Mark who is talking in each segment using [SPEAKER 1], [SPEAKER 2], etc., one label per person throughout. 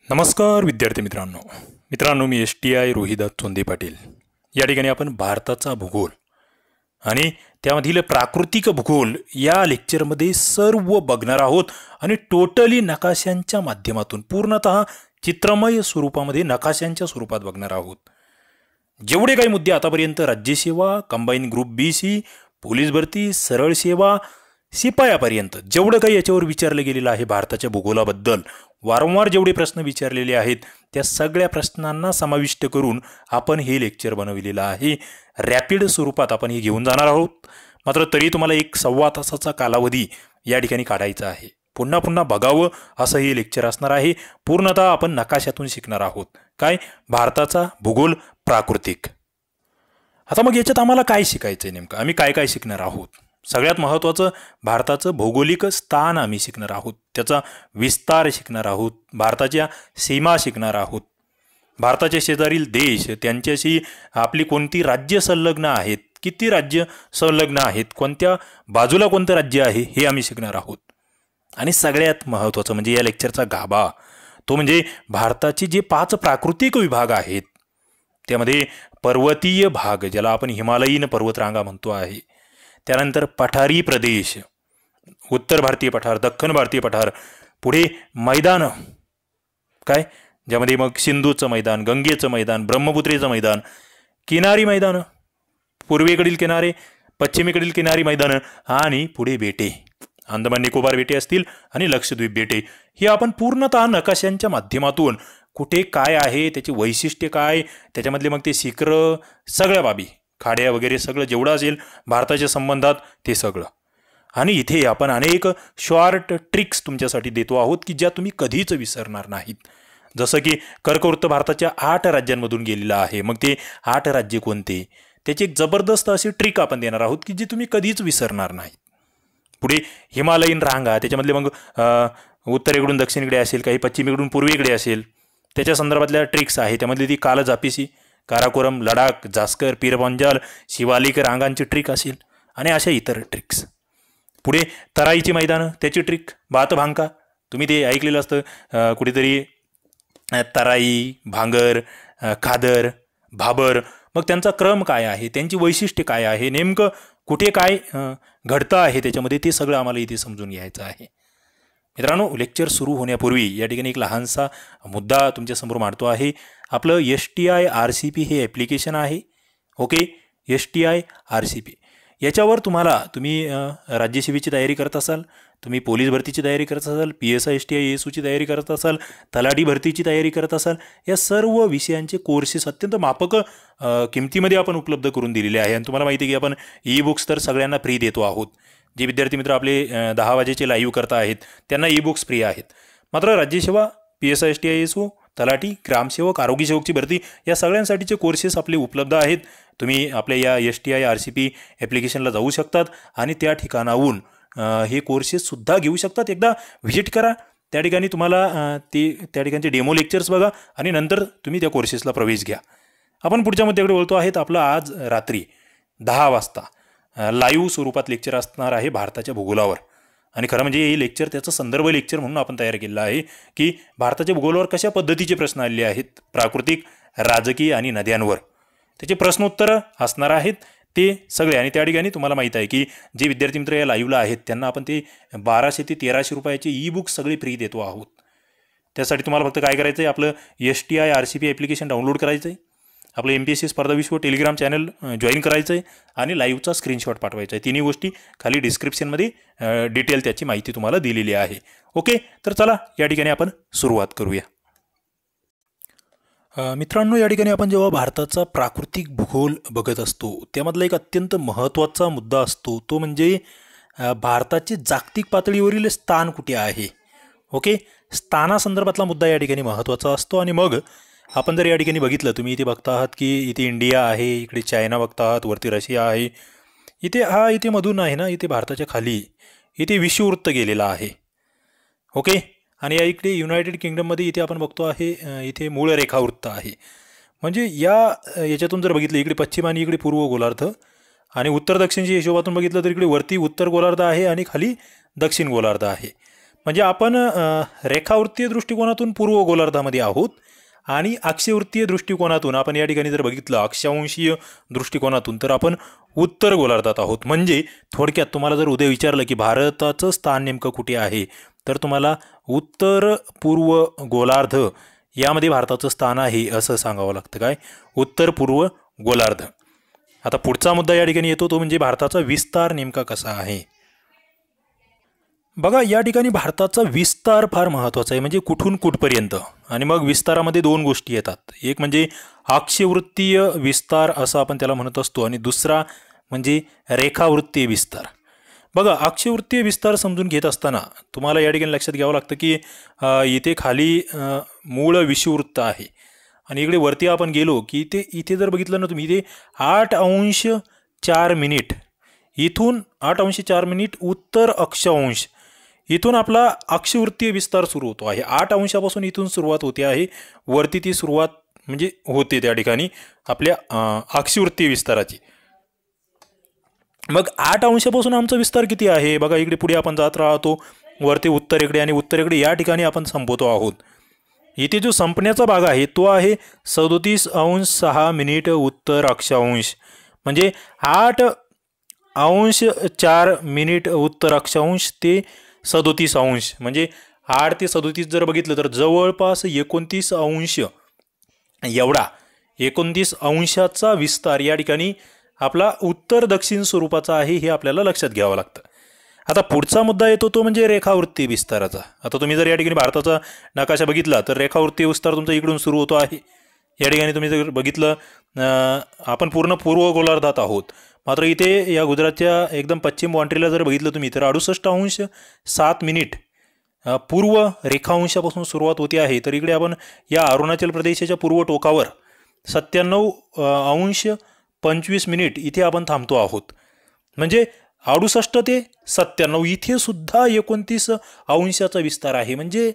[SPEAKER 1] नमस्कार विद्यार्थी मित्रांनो मी STI रोहिदास चोंदे पाटील। या ठिकाणी आपण भारताचा भूगोल आणि त्यामधील प्राकृतिक भूगोल या लेक्चरमध्ये सर्व बघणार आहोत आणि टोटली नकाशांच्या माध्यमातून पूर्णतः चित्रमय स्वरूपामध्ये नकाशांच्या स्वरूपात बघणार आहोत। जेवढे काही मुद्दे आतापर्यंत राज्यसेवा, कंबाईन ग्रुप BC, पोलीस भरती, सरळ सेवा, शिपायापर्यंत जेवढं काही याच्यावर विचारले गेलेलं आहे भारताच्या भूगोलाबद्दल वारंवार जेवढे प्रश्न विचारलेले आहेत त्या सगळ्या प्रश्नांना समाविष्ट करून आपण हे लेक्चर बनवलेलं आहे। रॅपिड स्वरूपात आपण हे घेऊन जाणार आहोत, मात्र तरी तुम्हाला 1-1.25 तासाचा कालावधी या ठिकाणी काढायचा आहे। पुन्हा पुन्हा बघावं असं हे लेक्चर असणार आहे। पूर्णतः आपण नकाशातून शिकणार आहोत, काय भारताचा भूगोल प्राकृतिक। आता मग याच्यात आम्हाला काय शिकायचं आहे, नेमकं आम्ही काय काय शिकणार आहोत? सगळ्यात महत्त्वाचं भारताचं भौगोलिक स्थान आम्ही शिकणार आहोत, त्याचा विस्तार शिकणार आहोत, भारताच्या सीमा शिकणार आहोत, भारताच्या शेजारील देश त्यांच्याशी आपली कोणती राज्य संलग्न आहेत, किती राज्य संलग्न आहेत, कोणत्या बाजूला कोणतं राज्य आहे हे आम्ही शिकणार आहोत। आणि सगळ्यात महत्त्वाचं म्हणजे या लेक्चरचा गाभा तो म्हणजे भारताची जे 5 प्राकृतिक विभाग आहेत त्यामध्ये पर्वतीय भाग ज्याला आपण हिमालयीन पर्वतरांगा म्हणतो आहे, त्यानंतर पठारी प्रदेश, उत्तर भारतीय पठार, दख्खन भारतीय पठार, पुढे मैदान काय ज्यामध्ये मग सिंधूचं मैदान, गंगेचं मैदान, ब्रह्मपुत्रेचं मैदान, किनारी मैदान, पूर्वेकडील किनारे, पश्चिमेकडील किनारी मैदान आणि पुढे बेटे, अंदमान निकोबार बेटे असतील आणि लक्षद्वीप बेटे। हे आपण पूर्णतः नकाशांच्या माध्यमातून कुठे काय आहे, त्याची वैशिष्ट्ये काय, त्याच्यामधले मग ते शिखरं, सगळ्या बाबी, खाड्या वगैरे सगळं जेवढं असेल भारताच्या संबंधात ते सगळं। आणि इथे आपण अनेक शॉर्ट ट्रिक्स तुमच्यासाठी देतो आहोत की ज्या तुम्ही कधीच विसरणार नाहीत। जसं की कर्कवृत्त भारताच्या 8 राज्यांमधून गेलेलं आहे, मग ते 8 राज्य कोणते, त्याची एक जबरदस्त अशी ट्रिक आपण देणार आहोत की जी तुम्ही कधीच विसरणार नाहीत। पुढे हिमालयीन रांगा, त्याच्यामधले मग उत्तरेकडून दक्षिणेकडे असेल, काही पश्चिमेकडून पूर्वेकडे असेल, त्याच्या संदर्भातल्या ट्रिक्स आहे, त्यामधली ती कालजापिसी, काराकोरम, लडाख, जास्कर, पीरपंजाल, शिवालिक रांगांची ट्रिक असेल आणि अशा इतर ट्रिक्स। पुढे तराईची मैदानं, त्याची ट्रिक, बातभांका, तुम्ही ते ऐकलेलं असतं कुठेतरी, तराई, भांगर, खादर, भाबर, मग त्यांचा क्रम काय आहे, त्यांची वैशिष्ट्ये काय आहे, नेमकं कुठे काय घडतं आहे त्याच्यामध्ये, ते सगळं आम्हाला इथे समजून घ्यायचं आहे। मित्रांनो, लेक्चर सुरू होण्यापूर्वी या ठिकाणी एक लहानसा मुद्दा तुमच्यासमोर मांडतो आहे। आपलं STI RCP हे ॲप्लिकेशन आहे, ओके, STI RCP याच्यावर तुम्ही राज्यसेवेची तयारी करत असाल, तुम्ही पोलीस भरतीची तयारी करत असाल, PSI STI ASUची तयारी करत असाल, तलाठी भरतीची तयारी करत असाल, या सर्व विषयांचे कोर्सेस अत्यंत माफक किमतीमध्ये आपण उपलब्ध करून दिलेले आहे। आणि तुम्हाला माहिती आहे की आपण ई-बुक्स तर सगळ्यांना फ्री देतो आहोत। जे विद्यार्थी मित्र आपले 10 वाजेचे लाईव्ह करता आहेत त्यांना ई-बुक्स फ्री आहेत, मात्र राज्यसेवा, PSI STI ASU, तलाठी, ग्रामसेवक, आरोग्यसेवकची भरती या सगळ्यांसाठीचे कोर्सेस आपले उपलब्ध आहेत। तुम्ही आपल्या या STI RCP ॲप्लिकेशनला जाऊ शकतात आणि त्या ठिकाणाहून हे कोर्सेससुद्धा घेऊ शकतात। एकदा व्हिजिट करा, त्या ठिकाणी तुम्हाला त्या ठिकाणचे डेमो लेक्चर्स बघा आणि नंतर तुम्ही त्या कोर्सेसला प्रवेश घ्या। आपण पुढच्या मुद्द्याकडे बोलतो आहेत। आपलं आज रात्री 10 वाजता लाईव्ह स्वरूपात लेक्चर असणार आहे भारताच्या भूगोलावर। आणि खरं म्हणजे हे लेक्चर त्याचा संदर्भ लेक्चर म्हणून आपण तयार केलेलं आहे की भारताच्या भूगोलावर कशा पद्धतीचे प्रश्न आलेले आहेत, प्राकृतिक, राजकीय आणि नद्यांवर त्याचे प्रश्नोत्तरं असणार आहेत ते सगळे। आणि त्या ठिकाणी तुम्हाला माहीत आहे की जे विद्यार्थी मित्र या लाईव्हला आहेत त्यांना आपण ते 1200 ते 1300 रुपयाचे ई-बुक्स सगळे फ्री देतो आहोत। त्यासाठी तुम्हाला फक्त काय करायचं आहे, आपलं STI RCP ॲप्लिकेशन डाउनलोड करायचं आहे, आपलं MPSC स्पर्धा विश्व टेलिग्राम चॅनल जॉईन करायचं आहे आणि लाईव्हचा स्क्रीनशॉट पाठवायचा आहे। तिन्ही गोष्टी खाली डिस्क्रिप्शनमध्ये डिटेल त्याची माहिती तुम्हाला दिलेली आहे, ओके। तर चला या ठिकाणी आपण सुरुवात करूया। मित्रांनो, या ठिकाणी आपण जेव्हा भारताचा प्राकृतिक भूगोल बघत असतो त्यामधला एक अत्यंत महत्त्वाचा मुद्दा असतो तो म्हणजे भारताचे जागतिक पातळीवरील स्थान कुठे आहे, ओके। स्थानासंदर्भातला मुद्दा या ठिकाणी महत्त्वाचा असतो। आणि मग आपण जर या ठिकाणी बघितलं, तुम्ही इथे बघता आहात की इथे इंडिया आहे, इकडे चायना बघता आहात, वरती रशिया आहे, इथे मधून आहे ना, इथे भारताच्या खाली इथे विषुववृत्त गेलेला आहे, ओके। आणि या इकडे युनायटेड किंगडममध्ये इथे आपण बघतो आहे इथे मूळ रेखावृत्त आहे। म्हणजे याच्यातून जर बघितलं इकडे पश्चिम आणि इकडे पूर्व गोलार्ध आणि उत्तर दक्षिणच्या हिशोबातून बघितलं तर इकडे वरती उत्तर गोलार्ध आहे आणि खाली दक्षिण गोलार्ध आहे। म्हणजे आपण रेखावृत्तीय दृष्टिकोनातून पूर्व गोलार्धामध्ये आहोत आणि अक्षवृत्तीय दृष्टिकोनातून आपण या ठिकाणी जर बघितलं अक्षांशीय दृष्टिकोनातून तर आपण उत्तर गोलार्धात आहोत। म्हणजे थोडक्यात तुम्हाला जर उद्या विचारलं की भारताचं स्थान नेमकं कुठे आहे तर तुम्हाला उत्तर पूर्व गोलार्ध यामध्ये भारताचं स्थान आहे असं सांगावं लागतं। काय? उत्तर पूर्व गोलार्ध। आता पुढचा मुद्दा या ठिकाणी येतो तो म्हणजे भारताचा विस्तार नेमका कसा आहे। बघा या ठिकाणी भारताचा विस्तार फार महत्त्वाचा आहे, म्हणजे कुठून कुठपर्यंत। आणि मग विस्तारामध्ये दोन गोष्टी येतात, एक म्हणजे अक्षवृत्तीय विस्तार असं आपण त्याला म्हणत असतो आणि दुसरा म्हणजे रेखावृत्तीय विस्तार। बघा अक्षवृत्तीय विस्तार समजून घेत असताना तुम्हाला या ठिकाणी लक्षात घ्यावं लागतं की इथे खाली मूळ विषुववृत्त आहे आणि इकडे वरती आपण गेलो की इथे जर बघितलं ना तुम्ही इथे 8°4' इथून 8°4' उत्तर अक्षांश इथून आपला अक्षवृत्तीय विस्तार सुरू होतो आहे। 8 अंशापासून इथून सुरुवात होते आहे, वरती ती सुरुवात म्हणजे होते त्या ठिकाणी आपल्या अक्षवृत्तीय विस्ताराची। मग 8 अंशापासून आमचा विस्तार किती आहे बघा, इकडे पुढे आपण जात राहतो वरती उत्तरेकडे आणि उत्तरेकडे या ठिकाणी आपण संपवतो आहोत। इथे जो संपण्याचा भाग आहे तो आहे 37°6' उत्तर अक्षांश, म्हणजे 8°4' उत्तर अक्षांश ते 37°, म्हणजे 8 ते 37 जर बघितलं तर जवळपास 29 अंश एवढा 29 अंशाचा विस्तार या ठिकाणी आपला उत्तर दक्षिण स्वरूपाचा आहे, हे आपल्याला लक्षात घ्यावं लागतं। आता पुढचा मुद्दा येतो तो म्हणजे रेखावृत्तीय विस्ताराचा। आता तुम्ही जर या ठिकाणी भारताचा नकाशा बघितला तर रेखावृत्तीय विस्तार तुमचा इकडून सुरू होतो आहे। या ठिकाणी तुम्ही जर बघितलं आपण पूर्ण पूर्व गोलार्धात आहोत, मात्र इथे या गुजरातच्या एकदम पश्चिम बाउंड्रीला जर बघितलं तुम्ही तर 68°7' पूर्व रेखांशापासून सुरुवात होते आहे। तर इकडे आपण या अरुणाचल प्रदेशाच्या पूर्व टोकावर 97°25' इथे आपण थांबतो आहोत, म्हणजे 68 ते 97 इथे सुद्धा 29 अंशाचा विस्तार आहे। म्हणजे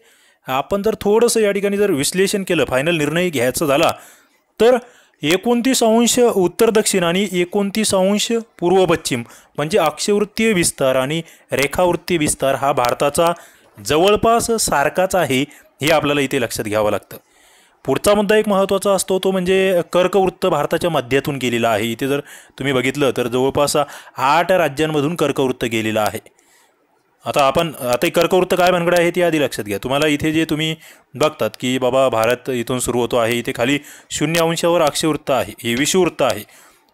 [SPEAKER 1] आपण जर थोडंसं या ठिकाणी जर विश्लेषण केलं, फायनल निर्णय घ्यायचा झाला तर 29 अंश उत्तर दक्षिण आणि 29 अंश पूर्व पश्चिम म्हणजे अक्षवृत्तीय विस्तार आणि रेखावृत्तीय विस्तार हा भारताचा जवळपास सारखाच आहे, हे आपल्याला इथे लक्षात घ्यावं लागतं। पुढचा मुद्दा एक महत्त्वाचा असतो तो म्हणजे कर्कवृत्त भारताच्या मध्यातून गेलेला आहे। इथे जर तुम्ही बघितलं तर जवळपास 8 राज्यांमधून कर्कवृत्त गेलेला आहे। आता कर्कवृत्त काय भानगड आहे ते आधी लक्षात घ्या। तुम्हाला इथे जे तुम्ही बघतात की बाबा भारत इथून सुरू होतो आहे, इथे खाली 0 अंशावर अक्षवृत्त आहे, हे विषुववृत्त आहे।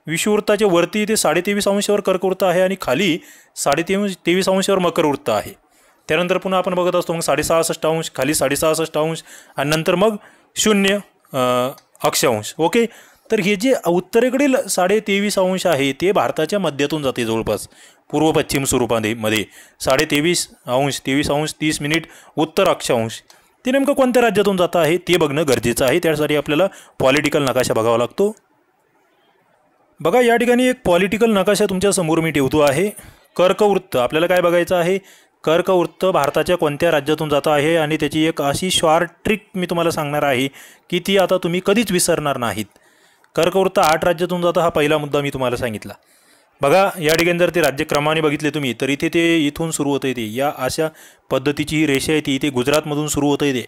[SPEAKER 1] विषुववृत्ताच्या वरती इथे 23.5 अंशावर कर्कवृत्त आहे आणि खाली 23.5 अंशावर मकरवृत्त आहे। त्यानंतर पुन्हा आपण बघत असतो मग 66 अंश, खाली 66 अंश आणि नंतर मग 0 अक्षांश। ओके, तर हे जे उत्तरेकडील 23.5 अंश आहे ते भारताच्या मध्यातून जाते, जवळपास पूर्व पश्चिम स्वरूपामध्ये 23.5 अंश 23°30' उत्तर अक्षांश ते नेमकं कोणत्या राज्यातून जात आहे ते बघणं गरजेचं आहे। त्यासाठी आपल्याला पॉलिटिकल नकाशा बघावा लागतो। बघा या ठिकाणी एक पॉलिटिकल नकाशा तुमच्या समोर मी ठेवतो आहे। कर्कवृत्त आपल्याला काय बघायचं आहे, कर्कवृत्त भारताच्या कोणत्या राज्यातून जात आहे आणि त्याची एक अशी शॉर्ट ट्रिक मी तुम्हाला सांगणार आहे की ती आता तुम्ही कधीच विसरणार नाहीत। कर्कवृत्त 8 राज्यातून जातं, हा पहिला मुद्दा मी तुम्हाला सांगितला। बघा या ठिकाणी जर ते राज्यक्रमाने बघितले तुम्ही तर इथे ते इथून सुरू होतं ते या अशा पद्धतीची ही रेषा आहे ती इथे गुजरातमधून सुरू होतं ते।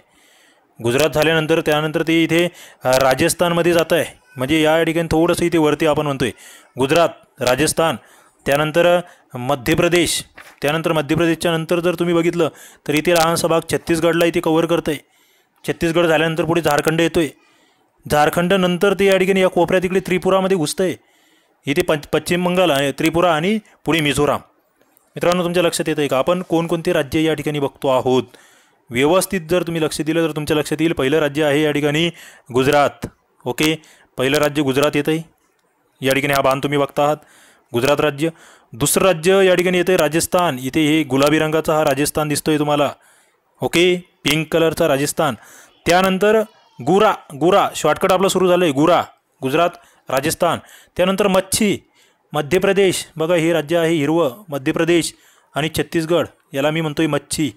[SPEAKER 1] गुजरात झाल्यानंतर त्यानंतर ते इथे राजस्थानमध्ये जात आहे, म्हणजे या ठिकाणी थोडंसं इथे वरती आपण म्हणतोय गुजरात, राजस्थान, त्यानंतर मध्य प्रदेश, त्यानंतर मध्य प्रदेशच्या नंतर जर तुम्ही बघितलं तर इथे लहानसा भाग छत्तीसगडला इथे कव्हर करतं आहे। छत्तीसगड झाल्यानंतर पुढे झारखंड येतो आहे, झारखंड नंतर ते या ठिकाणी या कोपऱ्यात इकडे त्रिपुरामध्ये घुसतं आहे, इथे पश्चिम बंगाल, त्रिपुरा आणि पुढे मिझोराम। मित्रांनो तुमच्या लक्षात येतं आहे का आपण कोणकोणते राज्य या ठिकाणी बघतो आहोत? व्यवस्थित जर तुम्ही लक्ष दिलं तर तुमच्या लक्षात येईल पहिलं राज्य आहे या ठिकाणी गुजरात। ओके, पहिलं राज्य गुजरात येतं आहे, या ठिकाणी हा बाण तुम्ही बघता आहात गुजरात राज्य। दुसरं राज्य या ठिकाणी येतं राजस्थान, इथे हे गुलाबी रंगाचा हा राजस्थान दिसतोय तुम्हाला। ओके, पिंक कलरचा राजस्थान। त्यानंतर गुरा शॉर्टकट आपलं सुरू झालं आहे, गुरा गुजरात राजस्थान। त्यानंतर मच्छी मध्य प्रदेश, बघा हे राज्य आहे हिरवं, मध्य प्रदेश आणि छत्तीसगड, याला मी म्हणतोय मच्छी,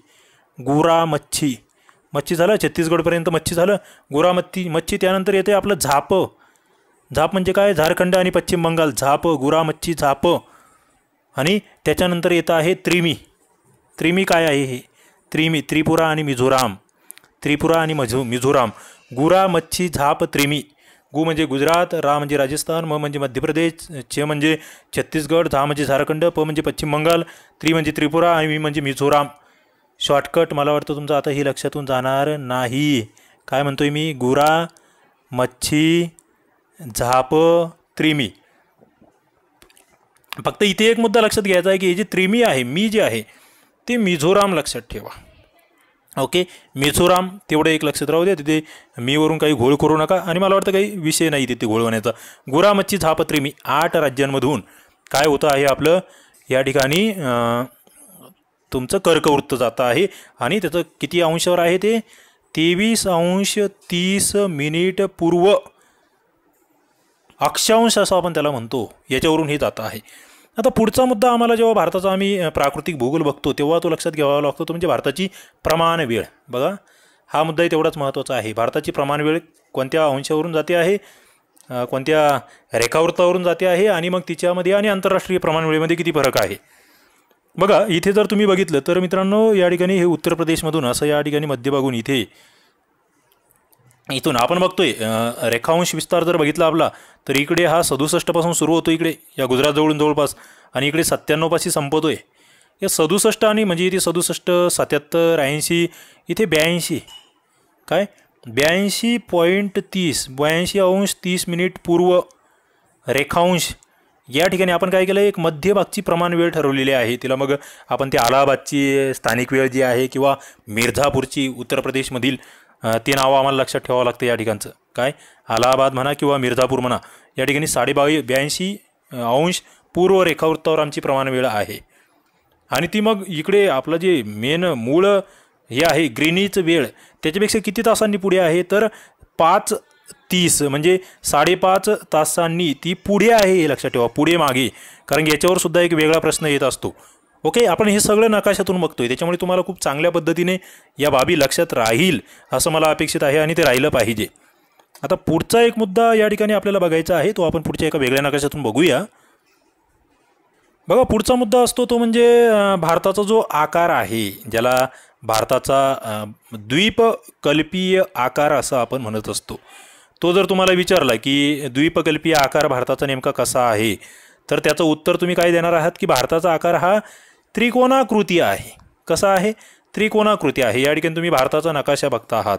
[SPEAKER 1] गुरा मच्छी झालं, छत्तीसगडपर्यंत मच्छी झालं, गुरा मच्छी। त्यानंतर येते आपलं झाप म्हणजे काय, झारखंड आणि पश्चिम बंगाल, झाप गुरा मच्छी झाप। आणि त्याच्यानंतर येतं आहे त्रिमी काय आहे हे त्रिपुरा आणि मिझोराम, त्रिपुरा आणि मिझोराम. गुरा मच्छी झाप त्रिमी. गु म्हणजे गुजरात, रा म्हणजे राजस्थान, म म्हणजे मध्य प्रदेश, छ म्हणजे छत्तीसगड, झा म्हणजे झारखंड, प म्हणजे पश्चिम बंगाल, त्रि म्हणजे त्रिपुरा आणि मी म्हणजे मिझोराम. शॉर्टकट मला वाटतं तुमचं आता ही लक्षातून जाणार नाही. काय म्हणतोय मी? गुरा मच्छी झाप त्रिमी. फक्त इथे एक मुद्दा लक्षात घ्यायचा आहे की हे जे त्रिमी आहे, मी जे आहे ते मिझोराम लक्षात ठेवा. ओके, मिझोराम तेवढं एक लक्षात राहू द्या. तिथे मीवरून काही घोळ करू नका आणि मला वाटतं काही विषय नाही तिथे घोळ होण्याचा. गुरा मच्छी झाप त्रिमी 8 राज्यांमधून काय होतं आहे आपलं या ठिकाणी तुमचं कर्कवृत्त जातं आहे आणि त्याचं किती अंशावर आहे ते 23°30' पूर्व अक्षांश असं आपण त्याला म्हणतो, याच्यावरून हे जातं आहे. आता पुढचा मुद्दा आम्हाला जेव्हा भारताचा आम्ही प्राकृतिक भूगोल बघतो तेव्हा तो लक्षात घ्यावा लागतो, तो म्हणजे भारताची प्रमाण वेळ. बघा, हा मुद्दाही तेवढाच महत्त्वाचा आहे. भारताची प्रमाण वेळ कोणत्या अंशावरून जाते आहे, कोणत्या रेखावृत्तावरून जाते आहे आणि मग तिच्यामध्ये आणि आंतरराष्ट्रीय प्रमाण वेळेमध्ये किती फरक आहे. बघा, इथे जर तुम्ही बघितलं तर मित्रांनो या ठिकाणी हे उत्तर प्रदेशमधून असं या ठिकाणी मध्यभागून इथून आपण बघतोय रेखांश विस्तार जर बघितला आपला तर इकडे हा 67 पासून सुरू होतो इकडे या गुजरात जवळून जवळपास आणि इकडे 97 पाशी संपतोय. या 67 आणि म्हणजे इथे 67, 77, 80, इथे 82, काय 82.30 82°30' पूर्व रेखांश. या ठिकाणी आपण काय केलं, एक मध्यभागची प्रमाण वेळ ठरवलेली आहे. तिला मग आपण ते अलाहाबादची स्थानिक वेळ जी आहे किंवा मिर्झापूरची उत्तर प्रदेशमधील ते नावं आम्हाला लक्षात ठेवावं लागतं या ठिकाणचं. काय अलाहाबाद म्हणा किंवा मिर्झापूर म्हणा, या ठिकाणी 82° पूर्व रेखावृत्तावर आमची प्रमाण वेळ आहे. आणि ती मग इकडे आपलं जे मेन मूळ हे आहे ग्रीनिच वेळ त्याच्यापेक्षा किती तासांनी पुढे आहे तर 5:30 म्हणजे 5.5 तासांनी ती पुढे आहे, हे लक्षात ठेवा. पुढे मागे, कारण याच्यावर सुद्धा एक वेगळा प्रश्न येत असतो. ओके, आपण हे सगळं नकाशातून बघतोय त्याच्यामुळे तुम्हाला खूप चांगल्या पद्धतीने या बाबी लक्षात राहील असं मला अपेक्षित आहे आणि ते राहिलं पाहिजे. आता पुढचा एक मुद्दा या ठिकाणी आपल्याला बघायचा आहे, तो आपण पुढच्या एका वेगळ्या नकाशातून बघूया. बघा, पुढचा मुद्दा असतो तो म्हणजे भारताचा जो आकार आहे, ज्याला भारताचा द्वीपकल्पीय आकार असं आपण म्हणत असतो. तो जर तुम्हाला विचारला की द्वीपकल्पीय आकार भारताचा नेमका कसा आहे तर त्याचं उत्तर तुम्ही काय देणार आहात की भारताचा आकार हा त्रिकोणाकृती आहे. कसा आहे? त्रिकोणाकृती आहे. या ठिकाणी तुम्ही भारताचा नकाशा बघता आहात,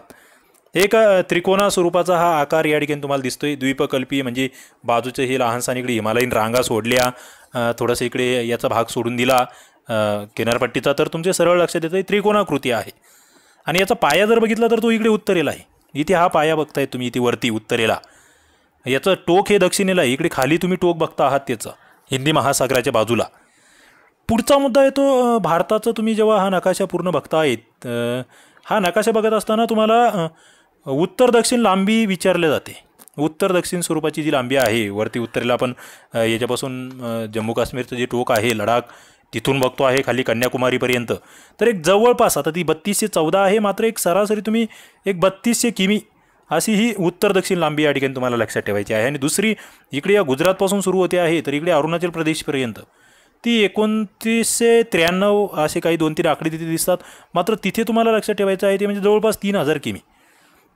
[SPEAKER 1] एक त्रिकोणा स्वरूपाचा हा आकार या ठिकाणी तुम्हाला दिसतोय. द्वीपकल्पीय म्हणजे बाजूचे हे लहानसा इकडे हिमालयीन रांगा सोडल्या, थोडंसं इकडे याचा भाग सोडून दिला किनारपट्टीचा, तर तुमचे सरळ लक्षात येतं त्रिकोणाकृती आहे. आणि याचा पाया जर बघितला तर तो इकडे उत्तरेला आहे. इथे हा पाया बघताय तुम्ही, इथे वरती उत्तरेला. याचं टोक हे दक्षिणेला आहे, इकडे खाली तुम्ही टोक बघता आहात त्याचं हिंदी महासागराच्या बाजूला. पुढचा मुद्दा येतो भारताचं. तुम्ही जेव्हा हा नकाशा पूर्ण बघतायत, हा नकाशा बघत असताना तुम्हाला उत्तर दक्षिण लांबी विचारले जाते. उत्तर दक्षिण स्वरूपाची जी लांबी आहे, वरती उत्तरेला आपण याच्यापासून जम्मू काश्मीरचं जे टोक आहे लडाख तिथून बघतो आहे खाली कन्याकुमारीपर्यंत, तर एक जवळपास आता ती 3214 आहे, मात्र एक सरासरी तुम्ही एक 3200 किमी अशी ही उत्तर दक्षिण लांबी या ठिकाणी तुम्हाला लक्षात ठेवायची आहे. आणि दुसरी इकडे या गुजरातपासून सुरू होते आहे तर इकडे अरुणाचल प्रदेशपर्यंत ती 2993 असे काही 2-3 आकडे तिथे दिसतात. मात्र तिथे तुम्हाला लक्षात ठेवायचं आहे ते म्हणजे जवळपास 3000 किमी.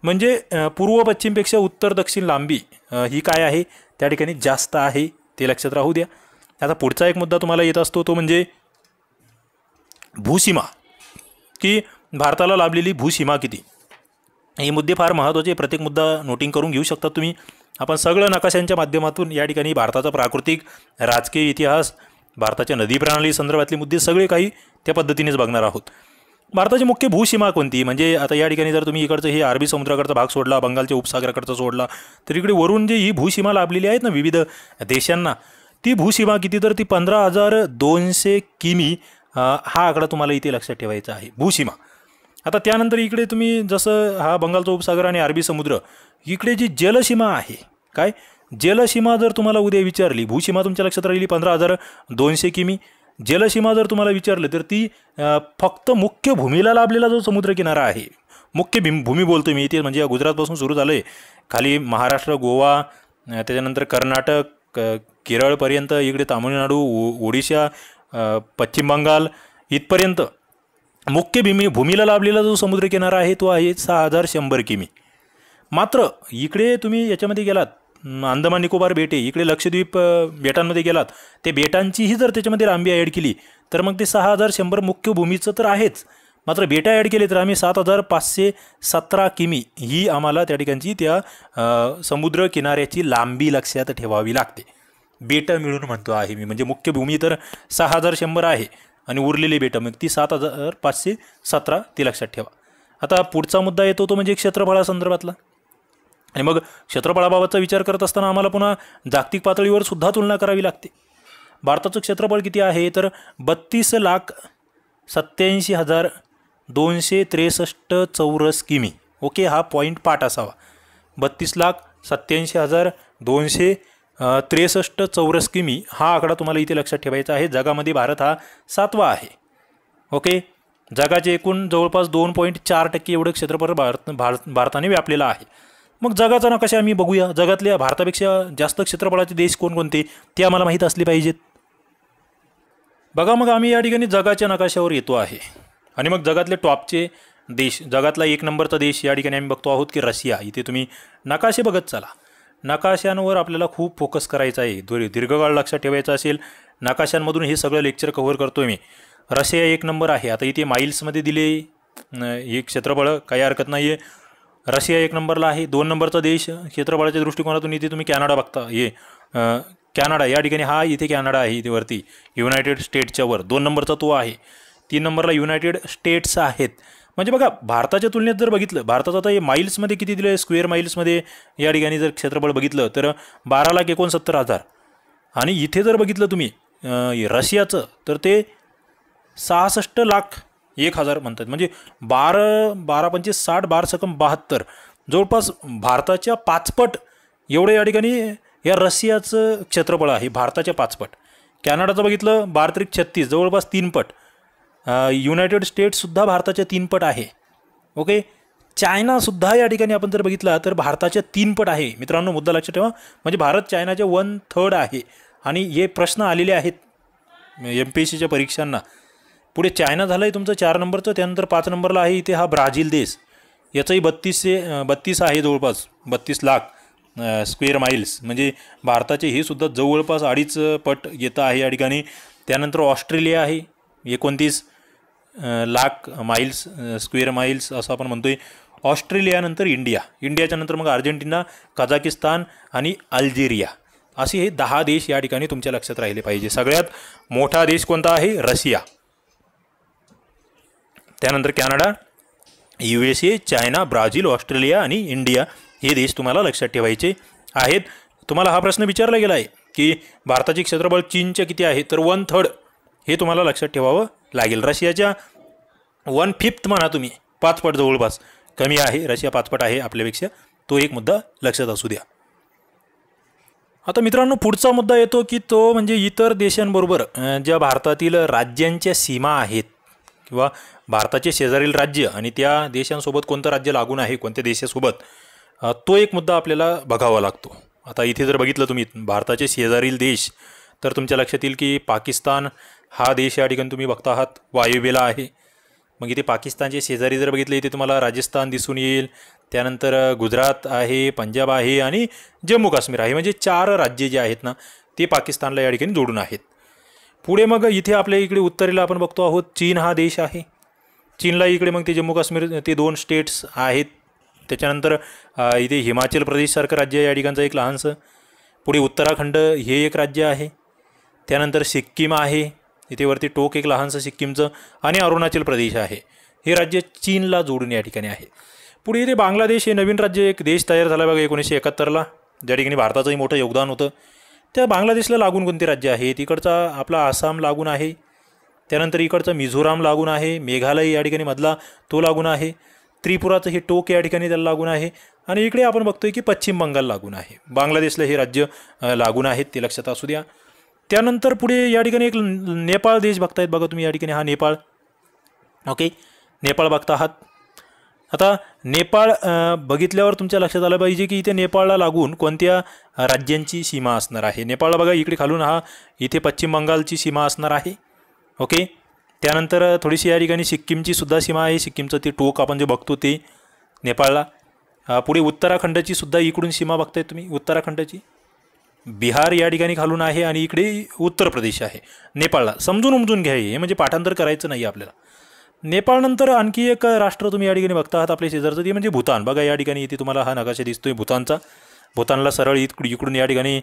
[SPEAKER 1] म्हणजे पूर्व पश्चिमपेक्षा उत्तर दक्षिण लांबी ही काय आहे त्या ठिकाणी जास्त आहे, ते लक्षात राहू द्या. आता पुढचा एक मुद्दा तुम्हाला येत असतो तो म्हणजे भूसीमा, की भारताला लाभलेली भूसीमा किती. हे मुद्दे फार महत्त्वाचे, प्रत्येक मुद्दा नोटिंग करून घेऊ शकता तुम्ही. आपण सगळं नकाशांच्या माध्यमातून या ठिकाणी भारताचा प्राकृतिक राजकीय इतिहास, भारताच्या नदी प्रणाली संदर्भातले मुद्दे सगळे काही त्या पद्धतीनेच बघणार आहोत. भारताची मुख्य भूसीमा कोणती, म्हणजे आता या ठिकाणी जर तुम्ही इकडचं हे अरबी समुद्राकडचा भाग सोडला, बंगालच्या उपसागराकडचा सोडला, तर इकडे वरून जे ही भूसीमा लाभलेली आहेत ना विविध देशांना, ती भूसीमा किती तर ती 15,200 किमी हा आकडा तुम्हाला इथे लक्षात ठेवायचा आहे, भूसीमा. आता त्यानंतर इकडे तुम्ही जसं हा बंगालचा उपसागर आणि अरबी समुद्र, इकडे जी जलसीमा आहे, काय जलसीमा जर तुम्हाला उद्या विचारली, भूसीमा तुमच्या लक्षात राहिली 15,200 किमी. जलसीमा जर तुम्हाला विचारलं तर ती फक्त मुख्य भूमीला लाभलेला जो समुद्रकिनारा आहे, मुख्य भूमी बोलतो मी इथे, म्हणजे गुजरातपासून सुरू झालं आहे खाली महाराष्ट्र, गोवा, त्याच्यानंतर कर्नाटक, केरळपर्यंत, इकडे तामिळनाडू, ओडिशा, पश्चिम बंगाल इथपर्यंत मुख्य भूमीला लाभलेला जो समुद्रकिनारा आहे तो आहे 6100 किमी. मात्र इकडे तुम्ही याच्यामध्ये गेलात, अंदमान निकोबार बेटे, इकडे लक्षद्वीप बेटांमध्ये गेलात, ते बेटांचीही जर त्याच्यामध्ये लांबी ॲड केली तर मग ते 6100 मुख्य भूमीचं तर आहेच, मात्र बेटा ॲड केले तर आम्ही 7517 किमी ही आम्हाला त्या ठिकाणची त्या समुद्र किनाऱ्याची लांबी लक्षात ठेवावी लागते. बेटं मिळून म्हणतो आहे मी, म्हणजे मुख्य भूमी तर 6100 आहे आणि उरलेली बेटं मग ती 7517 ती लक्षात ठेवा. आता पुढचा मुद्दा येतो तो म्हणजे क्षेत्रफळासंदर्भातला. आणि मग क्षेत्रफळाबाबतचा विचार करत असताना आम्हाला पुन्हा जागतिक पातळीवर सुद्धा तुलना करावी लागते. भारताचं क्षेत्रफळ किती आहे तर 32,87,263 चौरस किमी. ओके, हा पॉईंट पाठ असावा. 32,87,263 चौरस किमी हा आकडा तुम्हाला इथे लक्षात ठेवायचा आहे. जगामध्ये भारत हा 7वा आहे. ओके, जगाचे एकूण जवळपास 2.4% एवढं क्षेत्रफळ भारताने व्यापलेलं आहे. मग जगाचा नकाशा आम्ही बघूया. जगातल्या भारतापेक्षा जास्त क्षेत्रफळाचे देश कोणकोणते ते आम्हाला माहीत असले पाहिजेत. बघा, मग आम्ही या ठिकाणी जगाच्या नकाशावर येतो आहे आणि मग जगातले टॉपचे देश, जगातला 1 नंबरचा देश या ठिकाणी आम्ही बघतो आहोत की रशिया. इथे तुम्ही नकाशे बघत चला. नकाशांवर आपल्याला खूप फोकस करायचा आहे, दीर्घकाळ लक्षात ठेवायचा असेल. नकाशांमधून हे सगळं लेक्चर कव्हर करतोय मी. रशिया 1 नंबर आहे. आता इथे माईल्समध्ये दिले हे क्षेत्रफळ, काही हरकत नाही आहे. रशिया 1 नंबरला आहे. 2 नंबरचा देश क्षेत्रफळाच्या दृष्टिकोनातून इथे तुम्ही कॅनडा बघता. हे कॅनडा या ठिकाणी हा इथे कॅनडा आहे, इथे वरती युनायटेड स्टेट्सच्या वर 2 नंबरचा तो आहे. 3 नंबरला युनायटेड स्टेट्स आहेत. म्हणजे बघा, भारताच्या तुलनेत जर बघितलं, भारताचं आता हे माईल्समध्ये किती दिलं आहे, स्क्वेअर माईल्समध्ये या ठिकाणी जर क्षेत्रफळ बघितलं तर 12,69,000 आणि इथे जर बघितलं तुम्ही रशियाचं तर ते 66,01,000 म्हणतात. म्हणजे 12,12,65,60, 12,72 जवळपास भारताच्या 5 पट एवढं या ठिकाणी या रशियाचं क्षेत्रफळ आहे, भारताच्या 5 पट. कॅनडाचं बघितलं 12,36 जवळपास 3 पट. युनायटेड स्टेट्ससुद्धा भारताच्या 3 पट आहे. ओके, चायनासुद्धा या ठिकाणी आपण जर बघितला तर भारताच्या 3 पट आहे. मित्रांनो, मुद्दा लक्षात ठेवा, म्हणजे भारत चायनाच्या 1/3 आहे. आणि हे प्रश्न आलेले आहेत MPSCच्या परीक्षांना. पुढे चायना झालं आहे तुमचं 4 नंबरचं, त्यानंतर 5 नंबरला आहे इथे हा ब्राझील देश. याचंही 32 आहे, जवळपास 32 लाख स्क्वेअर माईल्स. म्हणजे भारताचे हे सुद्धा जवळपास 2.5 पट येतं आहे या ठिकाणी. त्यानंतर ऑस्ट्रेलिया आहे 29 लाख माईल्स, स्क्वेअर माईल्स असं आपण म्हणतोय. ऑस्ट्रेलियानंतर इंडियाच्या नंतर मग अर्जेंटिना, कझाकिस्तान आणि अल्जेरिया, असे हे 10 देश या ठिकाणी तुमच्या लक्षात राहिले पाहिजे. सगळ्यात मोठा देश कोणता आहे? रशिया. त्यानंतर Canada, USA, China, Brazil, Australia आणि इंडिया हे देश तुम्हाला लक्षात ठेवायचे आहेत. तुम्हाला हा प्रश्न विचारला गेला आहे की भारताचे क्षेत्रफळ चीनच्या किती आहे, तर 1/3 हे तुम्हाला लक्षात ठेवावं लागेल. रशियाच्या 1/5 म्हणा तुम्ही, 5 पट जवळपास कमी आहे. रशिया 5 पट आहे आपल्यापेक्षा. तो एक मुद्दा लक्षात असू द्या. आता मित्रांनो, पुढचा मुद्दा येतो की तो म्हणजे इतर देशांबरोबर ज्या भारतातील राज्यांच्या सीमा आहेत किंवा भारताचे शेजारील राज्य आणि त्या देशांसोबत कोणतं राज्य लागून आहे, कोणत्या देशासोबत, तो एक मुद्दा आपल्याला बघावा लागतो. आता इथे जर बघितलं तुम्ही भारताचे शेजारील देश तर तुमच्या लक्षात येईल की पाकिस्तान हा देश या ठिकाणी तुम्ही बघता आहात वायुव्येला आहे. मग इथे पाकिस्तानचे शेजारी जर बघितले इथे तुम्हाला राजस्थान दिसून येईल. त्यानंतर गुजरात आहे, पंजाब आहे आणि जम्मू काश्मीर आहे. म्हणजे 4 राज्ये जे आहेत ना ते पाकिस्तानला या ठिकाणी जोडून आहेत. पुढे मग इथे आपल्या इकडे उत्तरेला आपण बघतो आहोत चीन हा देश आहे. चीनला इकडे मग ते जम्मू काश्मीर ते 2 स्टेट्स आहेत. त्याच्यानंतर इथे हिमाचल प्रदेशसारखं राज्य या ठिकाणचं एक लहानसं. पुढे उत्तराखंड हे एक राज्य आहे. त्यानंतर सिक्कीम आहे, इथे वरती टोक एक लहानसं सिक्कीमचं, आणि अरुणाचल प्रदेश आहे. हे राज्य चीनला जोडून या ठिकाणी आहे. पुढे इथे बांगलादेश हे नवीन राज्य, एक देश तयार झाला बघा 1971ला, ज्या ठिकाणी भारताचंही मोठं योगदान होतं. त्या बांगलादेशला लागून कोणते राज्य आहेत? इकडचा आपला आसाम लागून आहे. त्यानंतर इकडचा मिझोराम लागून आहे. मेघालय या ठिकाणी मधला तो लागून आहे. त्रिपुराचं हे टोक या ठिकाणी त्याला लागून आहे. आणि इकडे आपण बघतोय की पश्चिम बंगाल लागून आहे. बांगलादेशला हे राज्य लागून आहेत, ते लक्षात असू द्या. त्यानंतर पुढे या ठिकाणी एक नेपाळ देश बघतायत बघा तुम्ही या ठिकाणी, हा नेपाळ. ओके, नेपाळ बघता आहात. आता नेपाळ बघितल्यावर तुमच्या लक्षात आलं पाहिजे की इथे नेपाळला लागून कोणत्या राज्यांची सीमा असणार आहे. नेपाळला बघा इकडे खालून हा इथे पश्चिम बंगालची सीमा असणार आहे. ओके, त्यानंतर थोडीशी या ठिकाणी सिक्कीमची सुद्धा सीमा आहे. सिक्कीमचं ते टोक आपण जे बघतो ते नेपाळला. पुढे उत्तराखंडची सुद्धा इकडून सीमा बघताय तुम्ही, उत्तराखंडची. बिहार या ठिकाणी खालून आहे आणि इकडे उत्तर प्रदेश आहे नेपाळला. समजून उमजून घ्या, हे म्हणजे पाठांतर करायचं नाही आपल्याला. नेपाळनंतर आणखी एक राष्ट्र तुम्ही या ठिकाणी बघता आहात आपल्या शेजारचं, ते म्हणजे भूतान. बघा या ठिकाणी इथे तुम्हाला हा नकाशा दिसतोय भूतानचा. भूतानला सरळ इकडून या ठिकाणी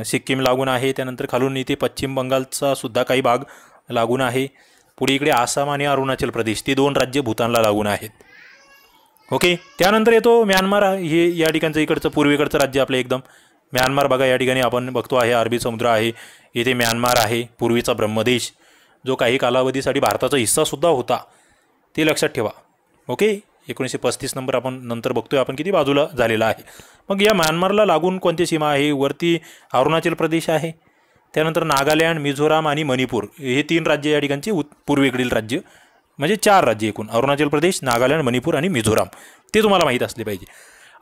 [SPEAKER 1] सिक्कीम लागून आहे. त्यानंतर खालून इथे पश्चिम बंगालचा सुद्धा काही भाग लागून आहे. पुढे इकडे आसाम आणि अरुणाचल प्रदेश, ते 2 राज्य भूतानला लागून आहेत. ओके. त्यानंतर येतो म्यानमार. हे या ठिकाणचं इकडचं पूर्वेकडचं राज्य आपलं एकदम म्यानमार. बघा या ठिकाणी आपण बघतो आहे अरबी समुद्र आहे, इथे म्यानमार आहे, पूर्वीचा ब्रह्मदेश, जो काही कालावधीसाठी भारताचा हिस्सासुद्धा होता, ते लक्षात ठेवा. ओके. 1935 नंबर आपण नंतर बघतोय आपण किती बाजूला झालेला आहे. मग या म्यानमारला लागून कोणती सीमा आहे? वरती अरुणाचल प्रदेश आहे, त्यानंतर नागालँड, मिझोराम आणि मणिपूर, हे 3 राज्य या ठिकाणची पूर्वेकडील राज्य, म्हणजे 4 राज्य एकूण: अरुणाचल प्रदेश, नागालँड, मणिपूर आणि मिझोराम. ते तुम्हाला माहीत असले पाहिजे.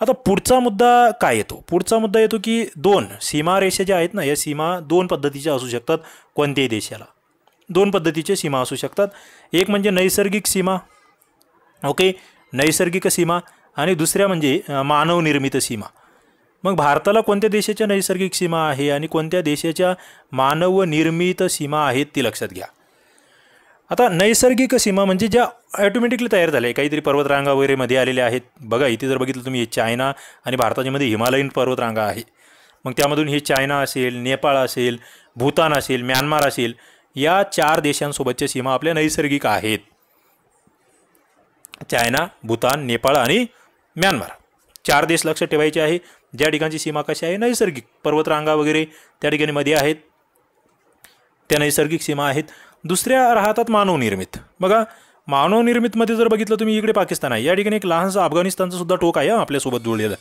[SPEAKER 1] आता पुढचा मुद्दा काय येतो? पुढचा मुद्दा येतो की 2 सीमारेषा ज्या आहेत ना, या सीमा 2 पद्धतीच्या असू शकतात. कोणत्याही देशाला 2 पद्धतीच्या सीमा असू शकतात. एक म्हणजे नैसर्गिक सीमा, ओके, नैसर्गिक सीमा, आणि दुसऱ्या म्हणजे मानवनिर्मित सीमा. मग भारताला कोणत्या देशाच्या नैसर्गिक सीमा आहे आणि कोणत्या देशाच्या मानवनिर्मित सीमा आहेत ते लक्षात घ्या. आता नैसर्गिक सीमा म्हणजे ज्या ऑटोमॅटिकली तयार झाल्या, काहीतरी पर्वतरांगा वगैरे मध्ये आलेल्या आहेत. बघा इथे जर बघितलं तुम्ही, चायना आणि भारताच्या मध्ये हिमालयीन पर्वतरांगा आहे. मग त्यामधून हे चायना असेल, नेपाळ असेल, भूतान असेल, म्यानमार असेल, या 4 देशांसोबतच्या सीमा आपल्या नैसर्गिक आहेत. चायना, भूतान, नेपाळ आणि म्यानमार, 4 देश लक्षात ठेवायचे आहे, ज्या ठिकाणची सीमा कशी आहे? नैसर्गिक. पर्वतरांगा वगैरे त्या ठिकाणी मध्ये आहेत, त्या नैसर्गिक सीमा आहेत. दुसऱ्या राहतात मानवनिर्मित. बघा मानवनिर्मितमध्ये जर बघितलं तुम्ही, इकडे पाकिस्तान आहे, या ठिकाणी एक लहानसा अफगाणिस्तानचं सुद्धा टोक आहे आपल्यासोबत जोडलेलं.